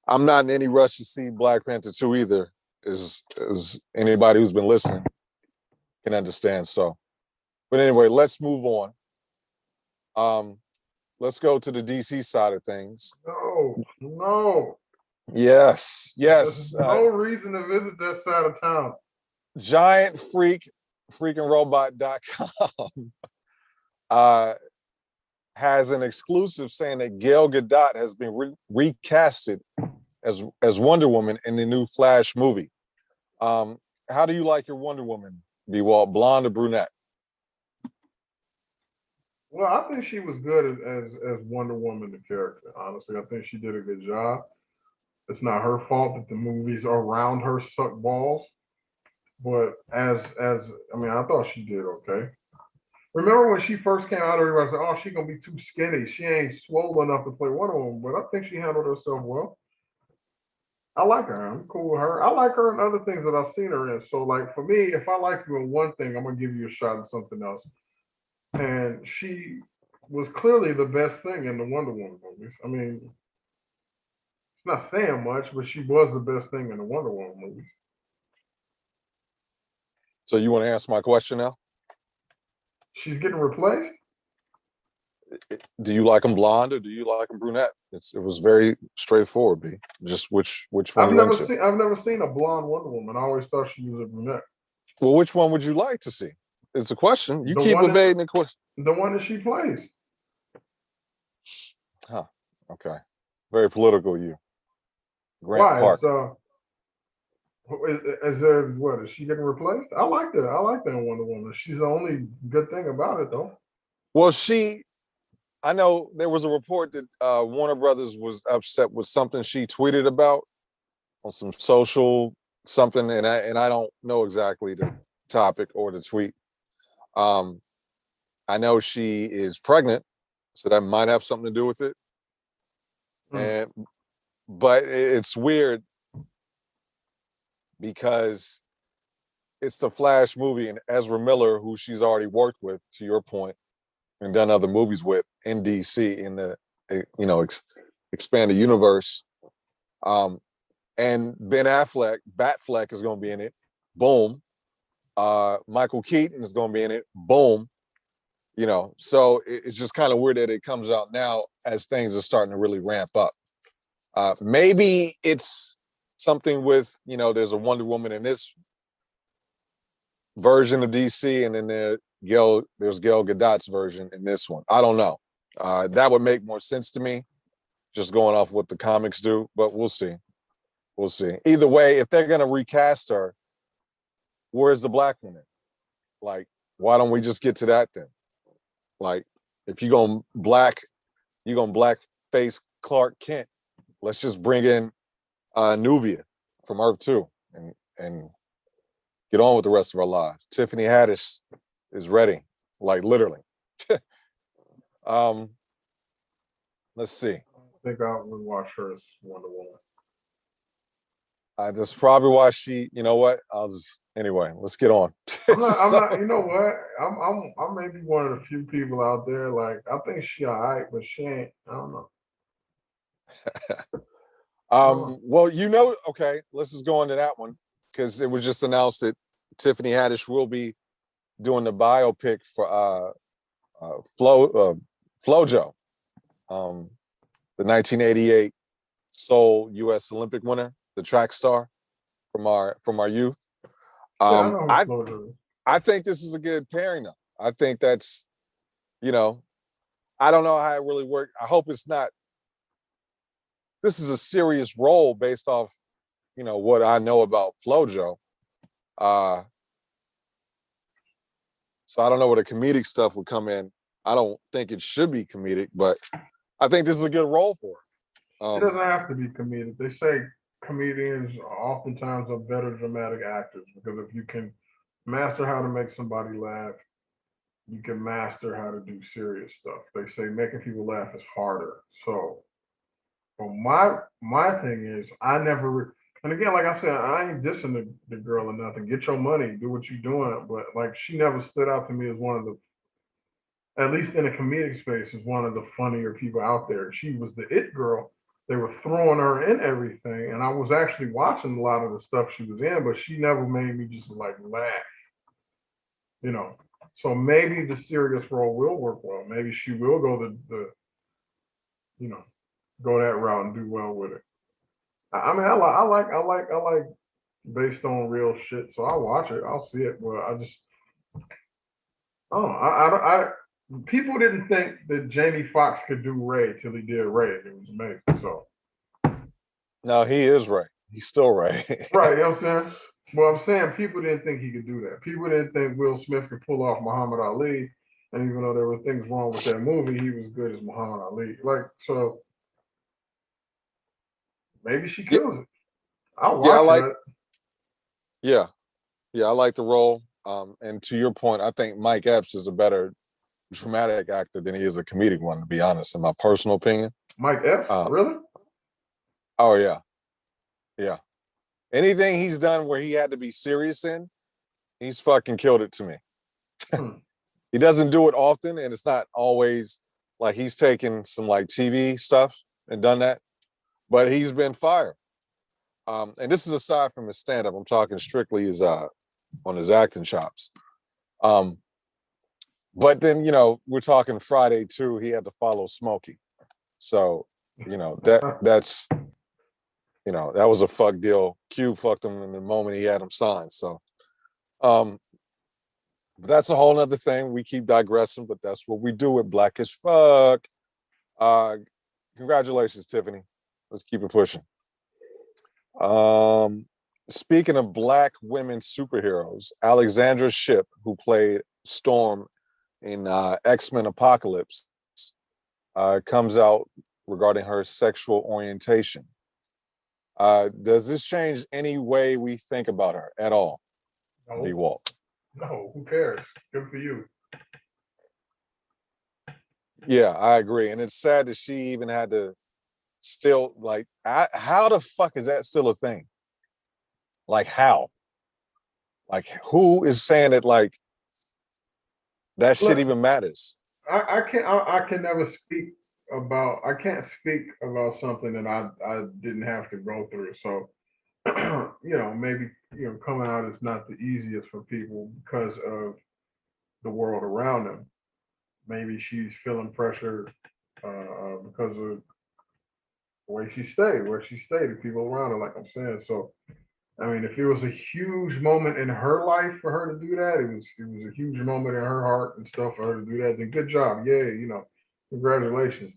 I'm not in any rush to see Black Panther 2 either, as anybody who's been listening can understand. So, but anyway, let's move on. Let's go to the DC side of things. No. Yes. There's no reason to visit that side of town. GiantFreakinRobot.com has an exclusive saying that Gal Gadot has been recasted as Wonder Woman in the new Flash movie. How do you like your Wonder Woman, Bwalt? Blonde or brunette? Well, I think she was good as Wonder Woman, the character. Honestly, I think she did a good job. It's not her fault that the movies around her suck balls. But I thought she did okay. Remember when she first came out, everybody said, "Oh, she's gonna be too skinny. She ain't swollen enough to play Wonder Woman." But I think she handled herself well. I like her. I'm cool with her. I like her in other things that I've seen her in. So, like, for me, if I like you in one thing, I'm gonna give you a shot at something else. And she was clearly the best thing in the Wonder Woman movies. I mean, it's not saying much, but she was the best thing in the Wonder Woman movies. So you want to answer my question now? She's getting replaced? Do you like them blonde or do you like them brunette? It was very straightforward, B. Just which one I've never seen a blonde Wonder Woman. I always thought she was a brunette. Well, which one would you like to see? It's a question. You keep evading the question. The one that she plays. Huh. Okay. Very political, you. Grant Park. Is there what? Is she getting replaced? I like that. I like that in Wonder Woman. She's the only good thing about it, though. Well, I know there was a report that Warner Brothers was upset with something she tweeted about on some social something, and I don't know exactly the topic or the tweet. I know she is pregnant, so that might have something to do with it. But it's weird because it's the Flash movie, and Ezra Miller, who she's already worked with, to your point, and done other movies with in DC in the expanded universe. And Ben Affleck, Batfleck is going to be in it. Boom. Michael Keaton is going to be in it. Boom. So it's just kind of weird that it comes out now as things are starting to really ramp up. Maybe it's something with, there's a Wonder Woman in this version of DC, and then there's Gal Gadot's version in this one. I don't know. That would make more sense to me, just going off what the comics do, but we'll see. We'll see. Either way, if they're going to recast her, where's the black woman? Like, why don't we just get to that then? Like, if you're going black face Clark Kent, let's just bring in Nubia from Earth 2 and get on with the rest of our lives. Tiffany Haddish is ready, like literally. Let's see. I think I would watch her as Wonder Woman. That's probably why she, anyway, let's get on. I'm not, you know what? I may be one of the few people out there, like, I think she all right, but she ain't, I don't know. Well, okay, let's just go into that one, because it was just announced that Tiffany Haddish will be doing the biopic for Flojo, the 1988 Seoul U.S. Olympic winner, the track star from our youth. I think this is a good pairing though. I think that's, I don't know how it really worked. I hope it's not. This is a serious role based off, what I know about Flojo. So I don't know where the comedic stuff would come in. I don't think it should be comedic, but I think this is a good role for her. It doesn't have to be comedic. They say comedians oftentimes are better dramatic actors, because if you can master how to make somebody laugh, you can master how to do serious stuff. They say making people laugh is harder. So my thing is, and again, like I said, I ain't dissing the girl or nothing. Get your money, do what you're doing. But like, she never stood out to me as one of the, at least in the comedic space, as one of the funnier people out there. She was the it girl. They were throwing her in everything, and I was actually watching a lot of the stuff she was in, but she never made me just like laugh. So maybe the serious role will work well. Maybe she will go go that route and do well with it. I mean, I like based on real shit, so I'll watch it. I'll see it. But people didn't think that Jamie Foxx could do Ray till he did Ray. It was amazing. So no, he is Ray. He's still Ray. Right, you know what I'm saying? Well, I'm saying people didn't think he could do that. People didn't think Will Smith could pull off Muhammad Ali. And even though there were things wrong with that movie, he was good as Muhammad Ali. Like, so maybe she kills it. I'll watch it. Yeah, I like the role. And to your point, I think Mike Epps is a better dramatic actor than he is a comedic one, to be honest, in my personal opinion. Mike Epps? Really? Oh, yeah. Yeah. Anything he's done where he had to be serious in, he's fucking killed it to me. He doesn't do it often, and it's not always like he's taken some like TV stuff and done that, but he's been fire. And this is aside from his stand-up. I'm talking strictly his on his acting chops. But then, we're talking Friday too. He had to follow Smokey. So, that's, that was a fuck deal. Q fucked him in the moment he had him signed. So, but that's a whole nother thing. We keep digressing, but that's what we do with Black as Fuck. Congratulations, Tiffany. Let's keep it pushing. Speaking of Black women superheroes, Alexandra Shipp, who played Storm in X-Men Apocalypse, comes out regarding her sexual orientation. Does this change any way we think about her at all? No. Bwalt. No, who cares? Good for you. Yeah, I agree. And it's sad that she even had to still, like, how the fuck is that still a thing? Like, how? Like, who is saying that, like, that shit even matters? I can't. I can never speak about. I can't speak about something that I didn't have to go through. So maybe coming out is not the easiest for people because of the world around them. Maybe she's feeling pressure because of the way she stayed, where she stayed, the people around her, like I'm saying. So, I mean, if it was a huge moment in her life for her to do that, it was a huge moment in her heart and stuff for her to do that. Then good job, yeah, congratulations.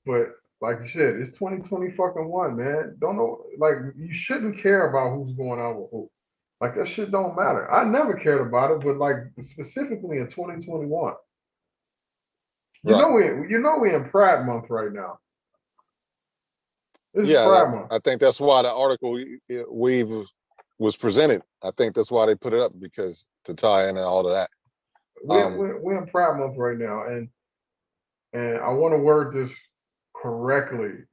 But like you said, it's 2020 fucking one, man. Don't know, like you shouldn't care about who's going out with who. Like that shit don't matter. I never cared about it, but like specifically in 2021. We in Pride Month right now. This is Pride Month. I think that's why the article Weave was presented. I think that's why they put it up, because to tie in and all of that. We're in Pride Month right now, and I want to word this correctly.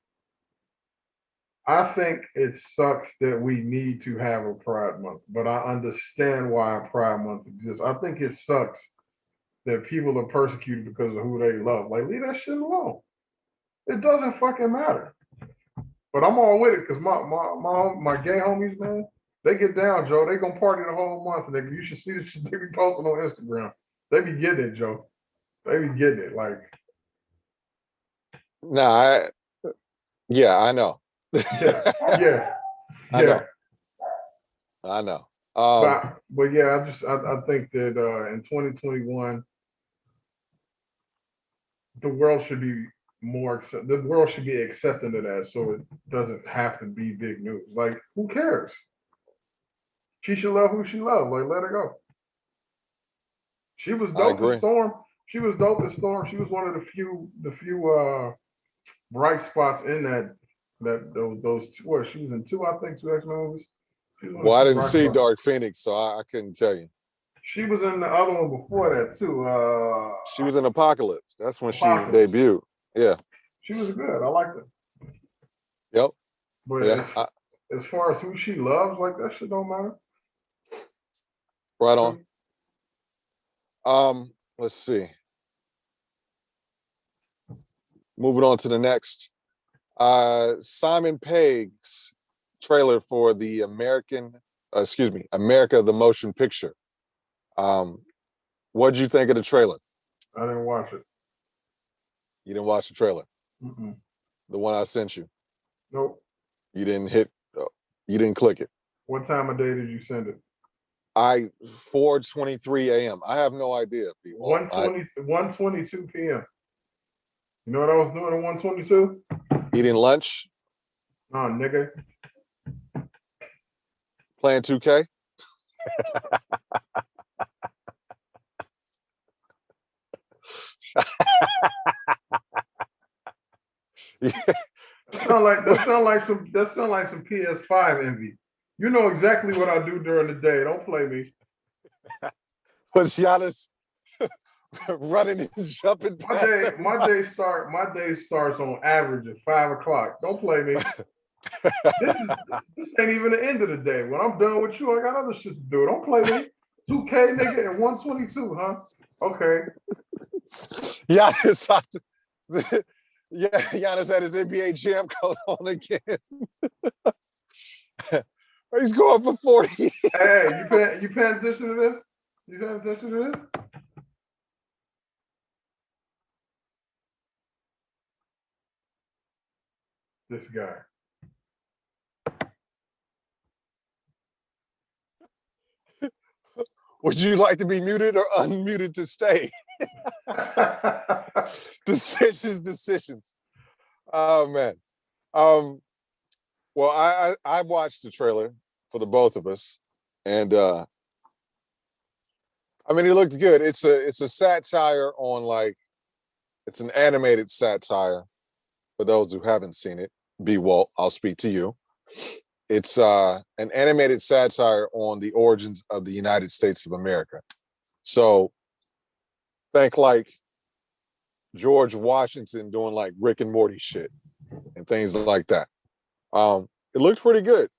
I think it sucks that we need to have a Pride Month, but I understand why a Pride Month exists. I think it sucks that people are persecuted because of who they love. Like, leave that shit alone. It doesn't fucking matter. But I'm all with it because my gay homies, man, they get down, Joe. They gonna party the whole month. Nigga, you should see the shit they be posting on Instagram. They be getting it, Joe. They be getting it. Like, I know. yeah. I know. But yeah, I think that in 2021, the world should be accepting of that, so it doesn't have to be big news. Like, who cares? She should love who she loves. Like, let her go. She was dope as Storm. She was dope as Storm. She was one of the few bright spots in those two. What, she was in two X-Men movies. Well, I didn't see Dark Phoenix, so I couldn't tell you. She was in the other one before that too. She was in Apocalypse. That's when she debuted. Yeah. She was good. I liked her. Yep. But as far as who she loves, like, that shit don't matter. Right on. Let's see. Moving on to the next. Simon Pegg's trailer for the America the Motion Picture. What did you think of the trailer? I didn't watch it. You didn't watch the trailer? Mm-mm. The one I sent you? Nope. You didn't click it? What time of day did you send it? 4:23 a.m. I have no idea. 1:22 p.m. You know what I was doing at 1:22? Eating lunch? Nah, nigga. Playing 2K? That sound like some PS5 envy. You know exactly what I do during the day. Don't play me. Was Giannis running and jumping? My day starts on average at 5:00. Don't play me. This ain't even the end of the day. When I'm done with you, I got other shit to do. Don't play me. 2K nigga at 1:22, huh? Okay. Giannis had his NBA Jam coat on again. He's going for 40. Hey, you paying attention to this? You paying attention to this? This guy. Would you like to be muted or unmuted to stay? Decisions. Oh man. Well, I watched the trailer for the both of us, and I mean, it looked good. It's a satire on, like, it's an animated satire. For those who haven't seen it, Bwalt, I'll speak to you. It's an animated satire on the origins of the United States of America. So think like George Washington doing like Rick and Morty shit and things like that. It looked pretty good.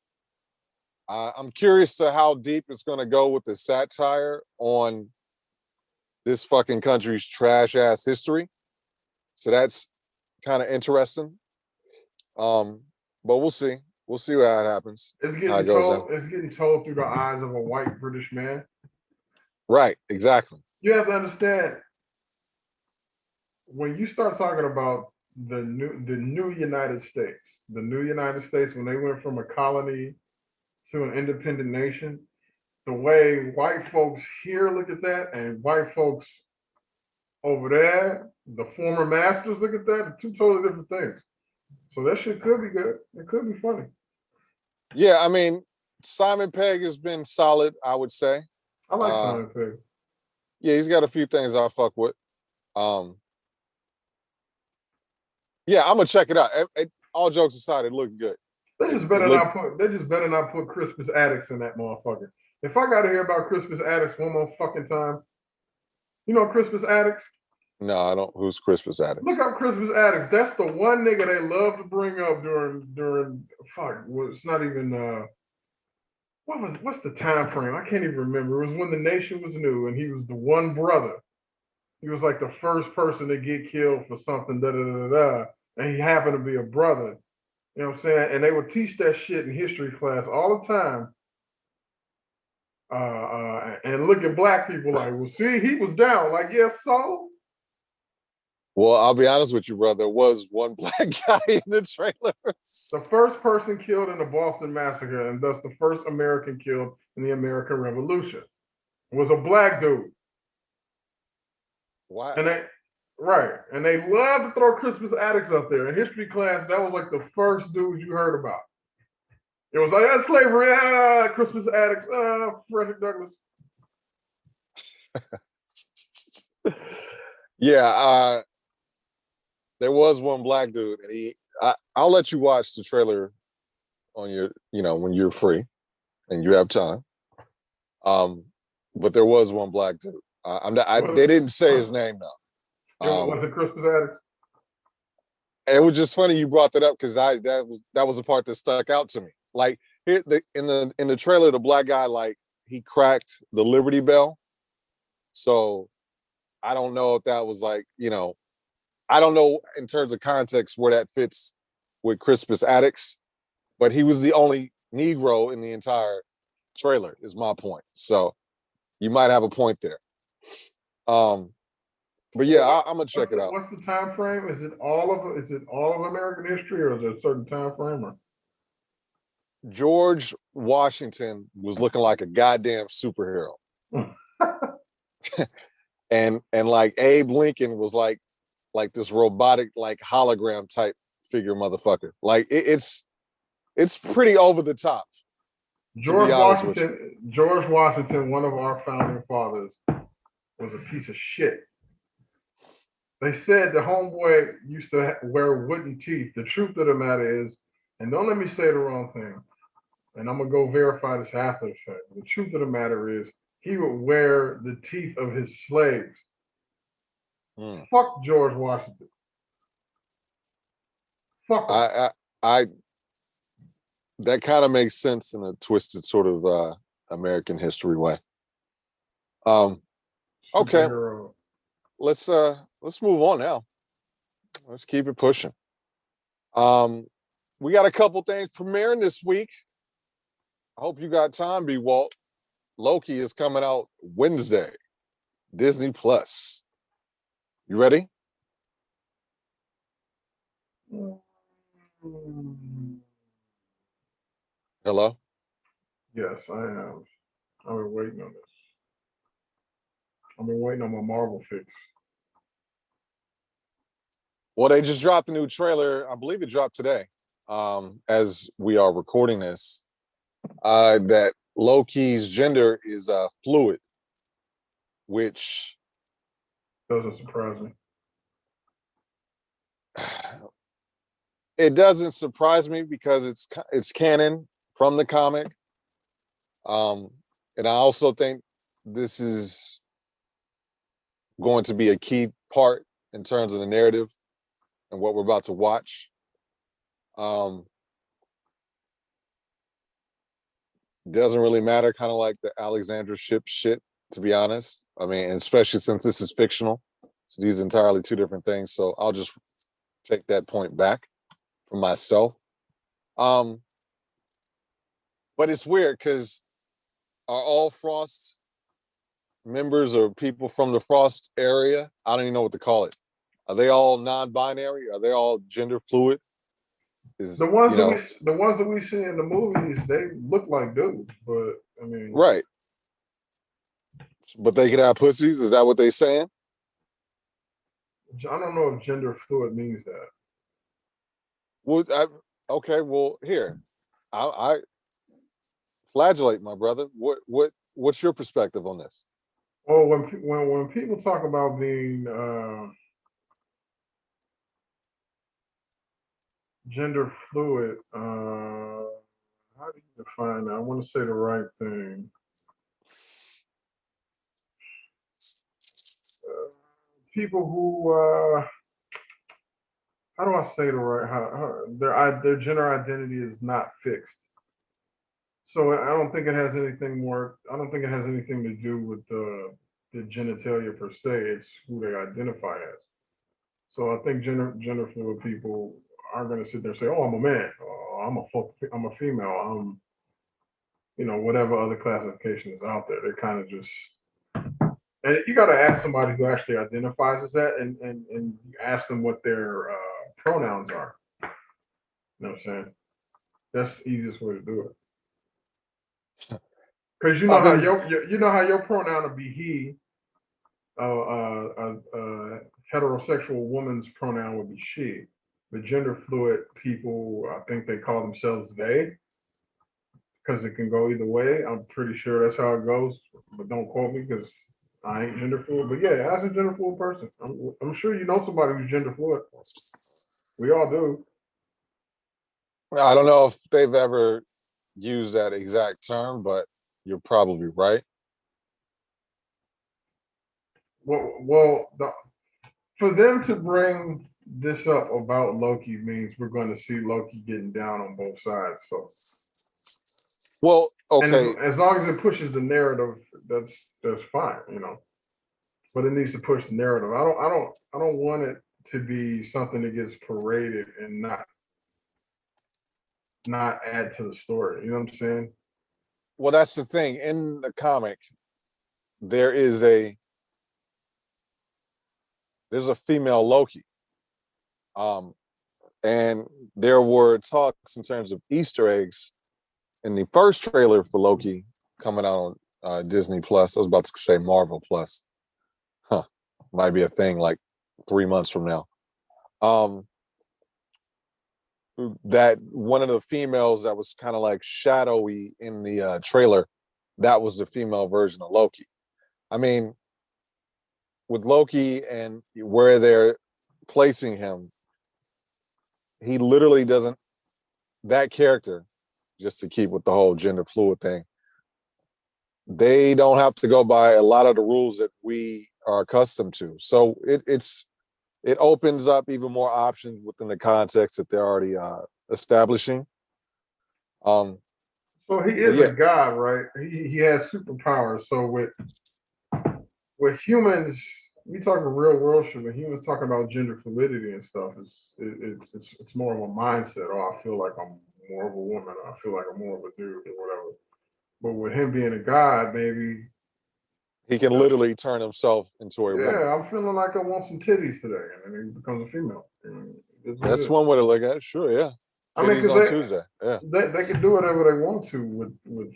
I'm curious to how deep it's going to go with the satire on this fucking country's trash ass history. So that's kind of interesting. But we'll see. We'll see how it happens. It's getting told through the eyes of a white British man. Right, exactly. You have to understand, when you start talking about the new United States, when they went from a colony to an independent nation, the way white folks here look at that and white folks over there, the former masters look at that, are two totally different things. So that shit could be good. It could be funny. Yeah, I mean, Simon Pegg has been solid, I would say. I like Simon Pegg. Yeah, he's got a few things I fuck with. Yeah, I'm gonna check it out. All jokes aside, it looked good. They just better not put Crispus Attucks in that motherfucker. If I gotta hear about Crispus Attucks one more fucking time, you know Crispus Attucks? No, I don't. Who's Crispus Attucks? Look up Crispus Attucks. That's the one nigga they love to bring up during fuck. Well, it's not even what's the time frame? I can't even remember. It was when the nation was new, and he was the one brother. He was like the first person to get killed for something, and he happened to be a brother. You know what I'm saying? And they would teach that shit in history class all the time. And look at black people like, well, see, he was down. Like, yes, so? Well, I'll be honest with you, brother. There was one black guy in the trailer. The first person killed in the Boston Massacre, and thus the first American killed in the American Revolution, was a black dude. Why? And they love to throw Crispus Attucks up there. In history class, that was like the first dude you heard about. It was like, slavery, Crispus Attucks, Frederick Douglass. Yeah, there was one black dude, and I'll let you watch the trailer on your, when you're free and you have time. But there was one black dude. They didn't say his name though. Was it Crispus Attucks? It was just funny you brought that up because that was the part that stuck out to me. Like in the trailer, the black guy, like, he cracked the Liberty Bell. So I don't know if that was like, I don't know in terms of context where that fits with Crispus Attucks, but he was the only Negro in the entire trailer, is my point. So you might have a point there. But yeah, I'm gonna check it out. What's the time frame? Is it all of American history, or is there a certain time frame? Or? George Washington was looking like a goddamn superhero. and like Abe Lincoln was like this robotic, like hologram type figure motherfucker. Like it's pretty over the top. George Washington, one of our founding fathers, was a piece of shit. They said the homeboy used to wear wooden teeth. The truth of the matter is, and don't let me say the wrong thing, and I'm going to go verify this after the fact. The truth of the matter is, he would wear the teeth of his slaves. Fuck George Washington. Fuck him. I that kind of makes sense in a twisted sort of American history way. Okay. Let's move on now. Let's keep it pushing. We got a couple things premiering this week. I hope you got time, Bwalt. Loki is coming out Wednesday. Disney Plus. You ready? Hello? Yes, I am. I've been waiting on this. I've been waiting on my Marvel fix. Well, they just dropped a new trailer. I believe it dropped today, as we are recording this, that Loki's gender is fluid, which doesn't surprise me. It doesn't surprise me because it's canon from the comic. And I also think this is going to be a key part in terms of the narrative and what we're about to watch. Doesn't really matter, kind of like the Alexandra ship shit, to be honest. I mean, especially since this is fictional. So these are entirely two different things. So I'll just take that point back for myself. But it's weird because are all Frost members or people from the Frost area? I don't even know what to call it. Are they all non-binary? Are they all gender fluid? The ones that we see in the movies, they look like dudes, but I mean, right. But they can have pussies. Is that what they saying? I don't know if gender fluid means that. Well, okay. Well, here, I flagellate my brother. What's your perspective on this? Well, when people talk about being gender fluid, how do you define that? I want to say the right thing. People who how do I say the right? How their gender identity is not fixed. So I don't think it has anything more. I don't think it has anything to do with the genitalia per se. It's who they identify as. So I think gender fluid people aren't going to sit there and say, "Oh, I'm a man. Oh, I'm a female. I'm, whatever other classification is out there." They kind of just, and you got to ask somebody who actually identifies as that, and ask them what their pronouns are. You know what I'm saying? That's the easiest way to do it. Because you know how your pronoun would be he. Heterosexual woman's pronoun would be she. The gender fluid people, I think they call themselves they, because it can go either way. I'm pretty sure that's how it goes, but don't quote me because I ain't gender fluid. But yeah, as a gender fluid person, I'm sure you know somebody who's gender fluid. We all do. I don't know if they've ever used that exact term, but you're probably right. For them to bring this up about Loki means we're going to see Loki getting down on both sides. So, well, okay, and as long as it pushes the narrative, that's fine, But it needs to push the narrative. I don't want it to be something that gets paraded and not add to the story. You know what I'm saying? Well, that's the thing. In the comic, there's a female Loki. And there were talks in terms of Easter eggs in the first trailer for Loki coming out on Disney Plus. I was about to say Marvel Plus. Might be a thing like 3 months from now. That one of the females that was kind of like shadowy in the trailer, that was the female version of Loki. I mean, with Loki and where they're placing him, he literally doesn't, that character, just to keep with the whole gender fluid thing, they don't have to go by a lot of the rules that we are accustomed to. So it opens up even more options within the context that they're already establishing. So he is a god, right? He has superpowers. So with humans, we talking real world shit. When humans talking about gender fluidity and stuff, it's more of a mindset. Oh, I feel like I'm more of a woman. I feel like I'm more of a dude or whatever. But with him being a god, maybe he can literally turn himself into a woman. Yeah, I'm feeling like I want some titties today, and then he becomes a female. That's one way to look at it. Sure, yeah. Titties on Tuesday. Yeah, they can do whatever they want to with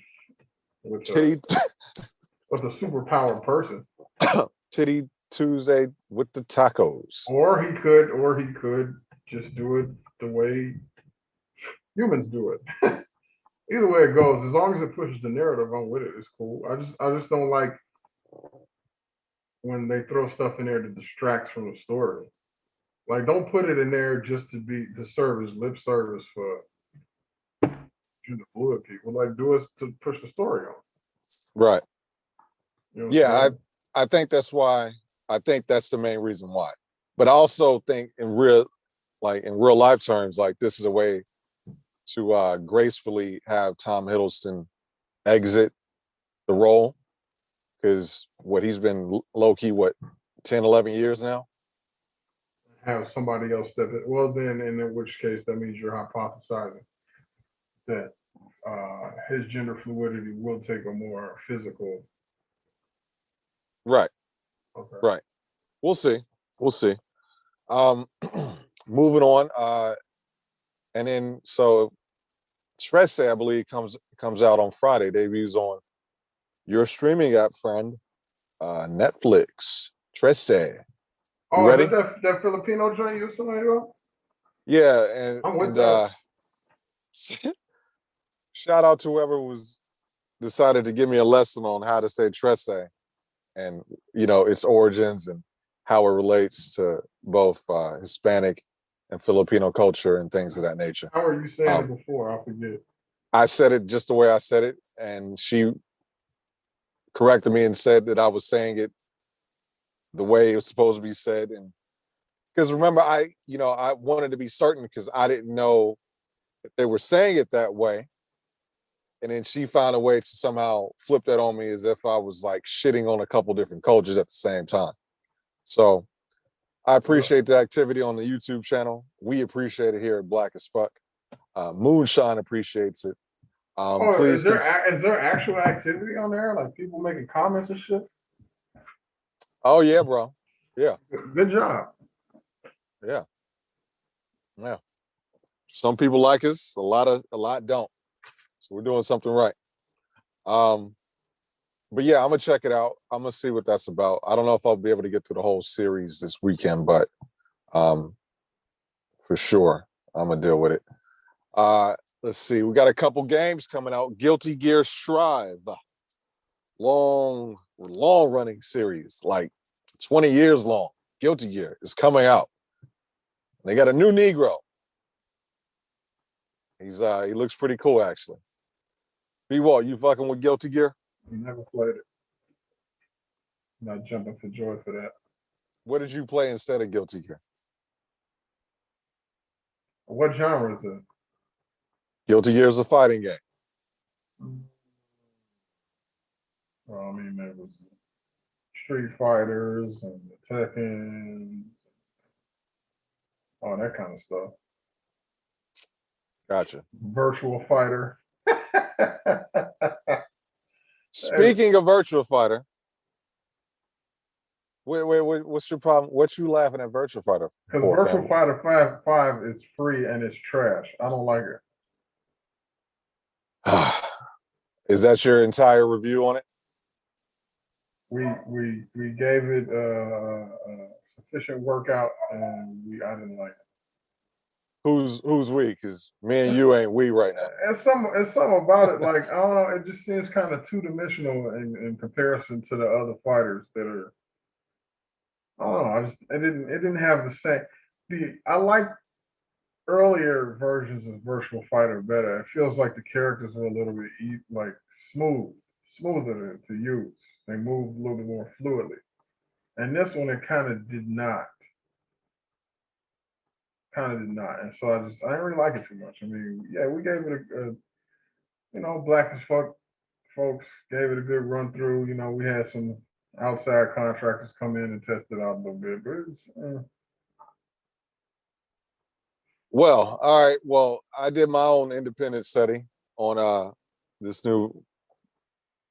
a superpowered person. Titty Tuesday with the tacos. Or he could just do it the way humans do it. Either way it goes, as long as it pushes the narrative, I'm with it. It's cool. I just don't like when they throw stuff in there that distracts from the story. Like, don't put it in there just to serve as lip service for gender fluid people. Like, do it to push the story on. Right. You know yeah, I think that's why. I think that's the main reason why. But I also think in real life terms, like this is a way to gracefully have Tom Hiddleston exit the role, Because he's been low-key, 10, 11 years now? Have somebody else step it. Well, then, in which case, that means you're hypothesizing that his gender fluidity will take a more physical. Right. Okay. Right. We'll see. We'll see. Moving on. And then, so Tresse, I believe, comes out on Friday. Debuts on your streaming app, friend, Netflix. Tresse. Oh, ready? Is that Filipino joint you was talking about? Yeah, and shout out to whoever decided to give me a lesson on how to say Tresse and its origins and how it relates to both Hispanic and Filipino culture and things of that nature. How are you saying it before? I forget. I said it just the way I said it, and she corrected me and said that I was saying it the way it was supposed to be said. And because remember, I wanted to be certain because I didn't know if they were saying it that way. And then she found a way to somehow flip that on me as if I was like shitting on a couple different cultures at the same time. So I appreciate the activity on the YouTube channel. We appreciate it here at Black as Fuck. Moonshine appreciates it. Please is there actual activity on there? Like people making comments and shit? Oh yeah, bro. Yeah. Good job. Yeah. Yeah. Some people like us, a lot don't. So we're doing something right. But yeah, I'm gonna check it out. I'm gonna see what that's about. I don't know if I'll be able to get through the whole series this weekend, but for sure, I'm gonna deal with it. Let's see. We got a couple games coming out. Guilty Gear Strive, long running series, like 20 years long. Guilty Gear is coming out. They got a new Negro. He looks pretty cool actually. Bwalt, you fucking with Guilty Gear? Never played it. Not jumping for joy for that. What did you play instead of Guilty Gear? What genre is it? Guilty Gear is a fighting game. Well, I mean, there was Street Fighters and the Tekken, all that kind of stuff. Gotcha. Virtua Fighter. Speaking of Virtua Fighter, wait, what's your problem? What you laughing at Virtua Fighter? Because Virtua Fighter 5 is free and it's trash. I don't like it. Is that your entire review on it? We gave it a sufficient workout and I didn't like it. Who's we? Because me and you ain't we right now. It's something about it. Like I don't know. It just seems kind of two-dimensional in comparison to the other fighters that are. I don't know. It didn't have the same. I like earlier versions of Virtual Fighter better. It feels like the characters are a little bit like smoother to use. They move a little bit more fluidly. And this one, it kind of did not. And so I didn't really like it too much. I mean, yeah, we gave it Black as Fuck folks gave it a good run through. We had some outside contractors come in and test it out a little bit, but it's Well, all right. Well, I did my own independent study on this new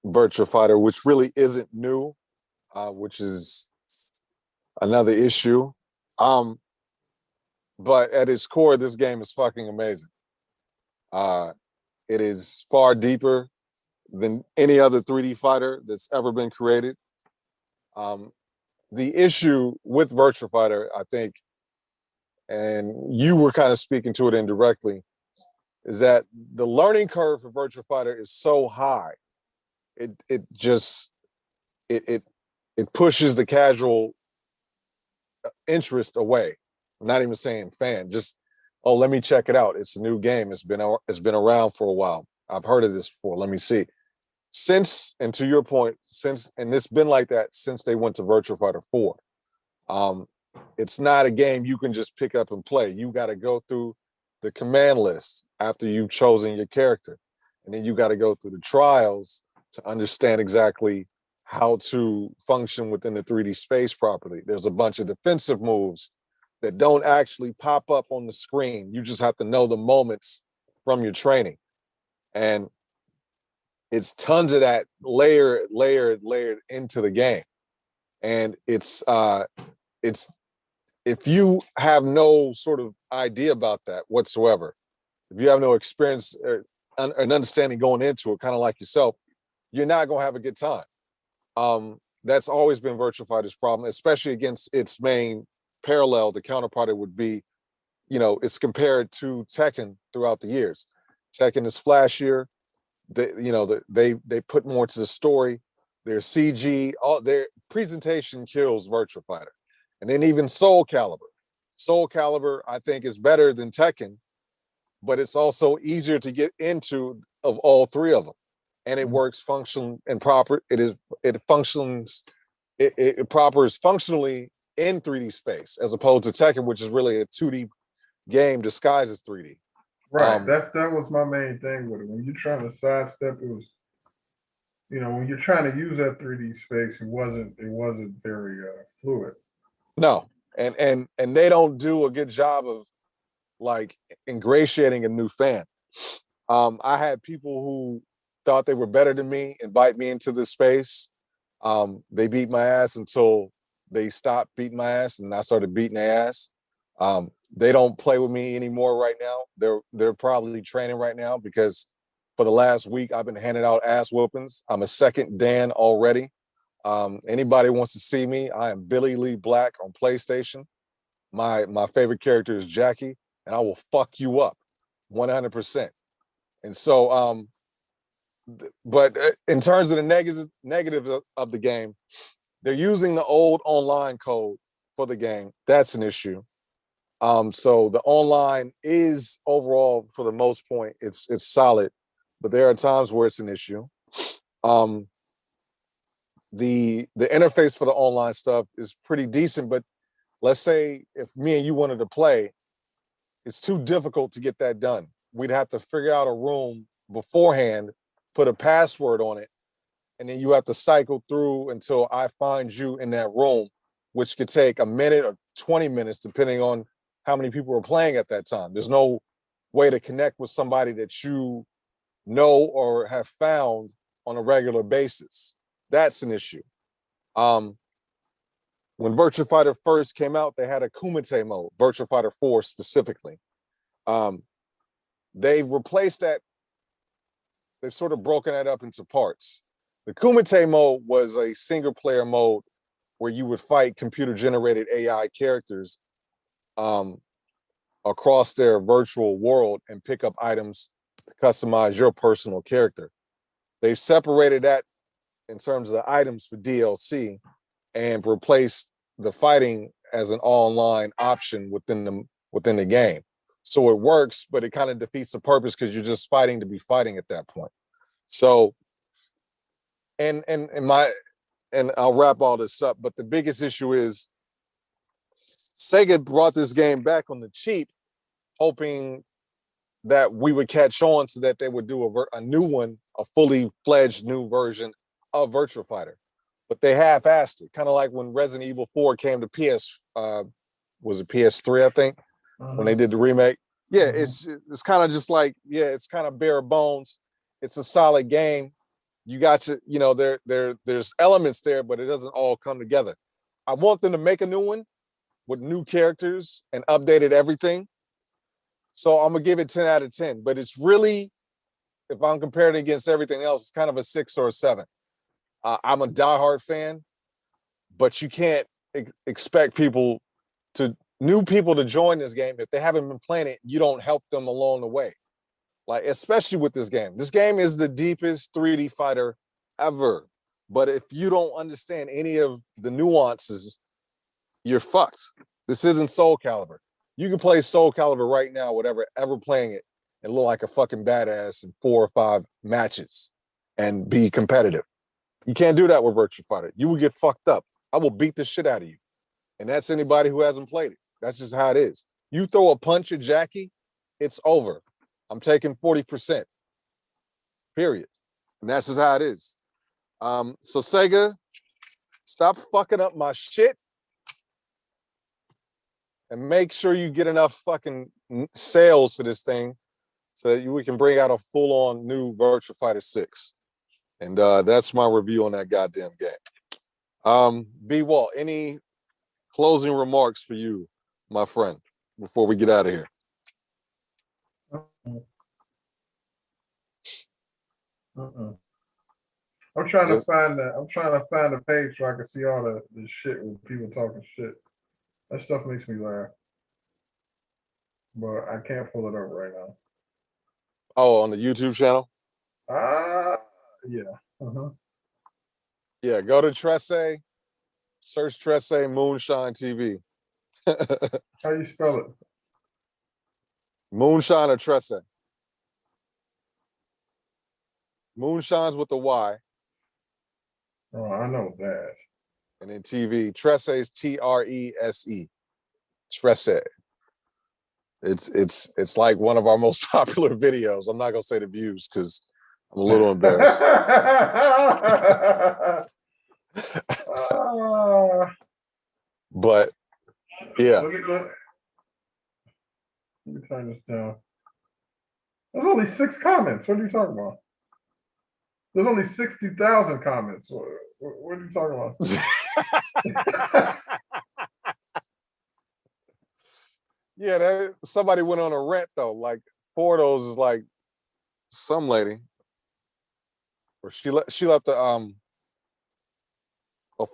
Virtua Fighter, which really isn't new, which is another issue. But at its core, this game is fucking amazing. It is far deeper than any other 3D fighter that's ever been created. The issue with Virtua Fighter, I think, and you were kind of speaking to it indirectly, is that the learning curve for Virtua Fighter is so high. It pushes the casual interest away. I'm not even saying fan, just, oh, let me check it out. It's a new game. It's been around for a while. I've heard of this before. Let me see. And to your point, and it's been like that since they went to Virtua Fighter 4. It's not a game you can just pick up and play. You got to go through the command list after you've chosen your character. And then you got to go through the trials to understand exactly how to function within the 3D space properly. There's a bunch of defensive moves that don't actually pop up on the screen. You just have to know the moments from your training. And it's tons of that layered into the game. And it's if you have no sort of idea about that whatsoever, if you have no experience or an understanding going into it, kind of like yourself, you're not gonna have a good time. That's always been Virtua Fighter's problem, especially against its main parallel. The counterpart it would be, it's compared to Tekken throughout the years. Tekken is flashier. They put more to the story. Their CG, all their presentation kills Virtua Fighter. And then even Soul Calibur. Soul Calibur, I think, is better than Tekken, but it's also easier to get into of all three of them. And it works function and proper. It functions functionally in 3D space, as opposed to Tekken, which is really a 2D game disguised as 3D. Right. That was my main thing with it. When you're trying to sidestep, it was, when you're trying to use that 3D space, it wasn't very fluid. No, and they don't do a good job of like ingratiating a new fan. I had people who thought they were better than me invite me into this space. They beat my ass until they stopped beating my ass, and I started beating their ass. They don't play with me anymore right now. They're probably training right now because for the last week I've been handing out ass whoopings. I'm a second Dan already. Anybody wants to see me, I am Billy Lee Black on PlayStation. My favorite character is Jackie, and I will fuck you up 100%. And so, but in terms of the negatives of the game, they're using the old online code for the game. That's an issue. So the online is overall, for the most point, it's solid, but there are times where it's an issue. The interface for the online stuff is pretty decent, but let's say if me and you wanted to play, it's too difficult to get that done. We'd have to figure out a room beforehand, put a password on it, and then you have to cycle through until I find you in that room, which could take a minute or 20 minutes, depending on how many people are playing at that time. There's no way to connect with somebody that you know or have found on a regular basis. That's an issue. When Virtua Fighter first came out, they had a Kumite mode, Virtua Fighter 4 specifically. They've replaced that. They've sort of broken that up into parts. The Kumite mode was a single player mode where you would fight computer generated AI characters across their virtual world and pick up items to customize your personal character. They've separated that in terms of the items for DLC and replaced the fighting as an online option within the game. So it works, but it kind of defeats the purpose because you're just fighting to be fighting at that point. So, and I'll wrap all this up, but the biggest issue is Sega brought this game back on the cheap, hoping that we would catch on so that they would do a new one, a fully fledged new version of Virtua Fighter. But they half-assed it, kind of like when Resident Evil 4 came to was it PS3, I think, when they did the remake. Yeah, it's kind of just like, it's kind of bare bones. It's a solid game. You got there's elements there, but it doesn't all come together. I want them to make a new one with new characters and updated everything. So I'm gonna give it 10 out of 10. But it's really, if I'm comparing it against everything else, it's kind of a 6 or a 7. I'm a diehard fan, but you can't expect new people to join this game if they haven't been playing it. You don't help them along the way. Like, especially with this game. This game is the deepest 3D fighter ever. But if you don't understand any of the nuances, you're fucked. This isn't Soul Calibur. You can play Soul Calibur right now, whatever, ever playing it, and look like a fucking badass in 4 or 5 matches and be competitive. You can't do that with Virtua Fighter. You will get fucked up. I will beat the shit out of you. And that's anybody who hasn't played it. That's just how it is. You throw a punch at Jackie, it's over. I'm taking 40%. Period. And that's just how it is. So Sega, stop fucking up my shit. And make sure you get enough fucking sales for this thing so that we can bring out a full-on new Virtua Fighter 6. And that's my review on that goddamn game. Bwalt, any closing remarks for you, my friend, before we get out of here? I'm trying to find the page so I can see all the shit with people talking shit. That stuff makes me laugh. But I can't pull it up right now. Oh, on the YouTube channel? Yeah. Yeah, go to Tresse, search Tresse Moonshine TV. How you spell it? Moonshine or Tresse? Moonshine's with the Y. Oh, I know that. And then TV, Tresse is Trese. Tresse. It's like one of our most popular videos. I'm not gonna say the views because I'm a little embarrassed. But yeah. Let me turn this down. There's only 6 comments. What are you talking about? There's only 60,000 comments. What are you talking about? Yeah, somebody went on a rant though. Like 4 of those is like some lady, or she left a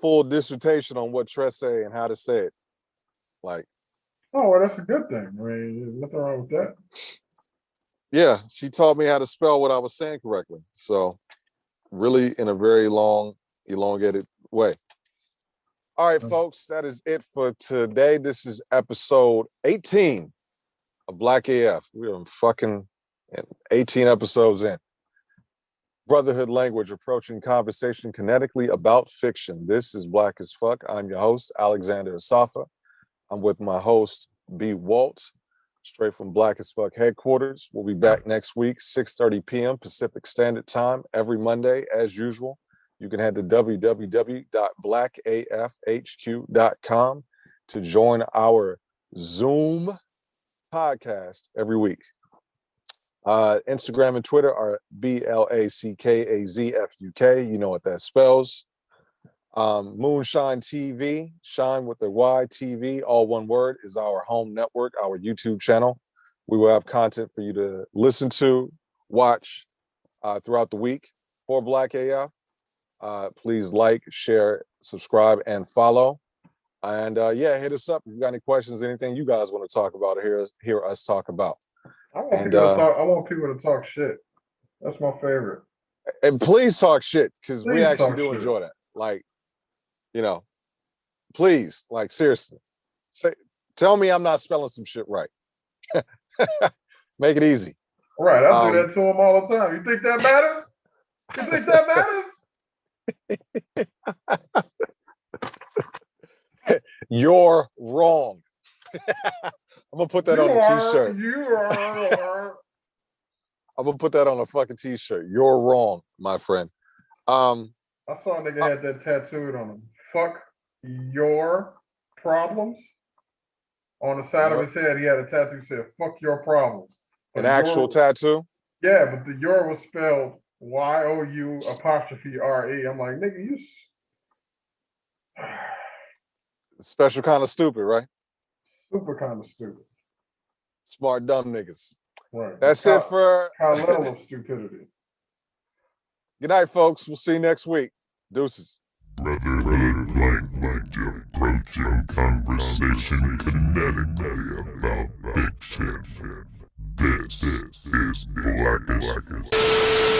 full dissertation on what Tresse and how to say it. Like, oh, well, that's a good thing. I mean, there's nothing wrong with that. Yeah, she taught me how to spell what I was saying correctly. So, really, in a very long, elongated way. All right, folks, that is it for today. This is episode 18 of Black AF. We are fucking 18 episodes in. Brotherhood language, approaching conversation kinetically about fiction. This is Black as Fuck. I'm your host, Alexander Asafa. I'm with my host, Bwalt, straight from Black as Fuck headquarters. We'll be back next week, 6:30 p.m. Pacific Standard Time, every Monday, as usual. You can head to www.blackafhq.com to join our Zoom podcast every week. Instagram and Twitter are BLACKAZFUK. You know what that spells. Moonshine TV, shine with the Y TV, all one word, is our home network, our YouTube channel. We will have content for you to listen to, watch throughout the week for Black AF. Please like, share, subscribe, and follow. And yeah, hit us up if you got any questions, anything you guys want to talk about or hear us talk about. I want people to talk shit. That's my favorite. And please talk shit, because we actually do enjoy that. Like, you know, please, like, seriously, tell me I'm not spelling some shit right. Make it easy. Right, I do that to them all the time. You think that matters? You think that matters? You're wrong. I'm gonna put that on a t-shirt. You are. I'm gonna put that on a fucking t-shirt. You're wrong, my friend. I saw a nigga had that tattooed on him. Fuck your problems. On the side of his head, he had a tattoo that said "fuck your problems." But an actual tattoo? Yeah, but the "your" was spelled YOU''RE. I'm like, nigga, you special kind of stupid, right? Super kind of stupid. Smart dumb niggas. Right. That's it for high level of stupidity. Good night, folks. We'll see you next week. Deuces. Brotherhood language, approaching conversation kinetically about fiction. This is Black as Fuck.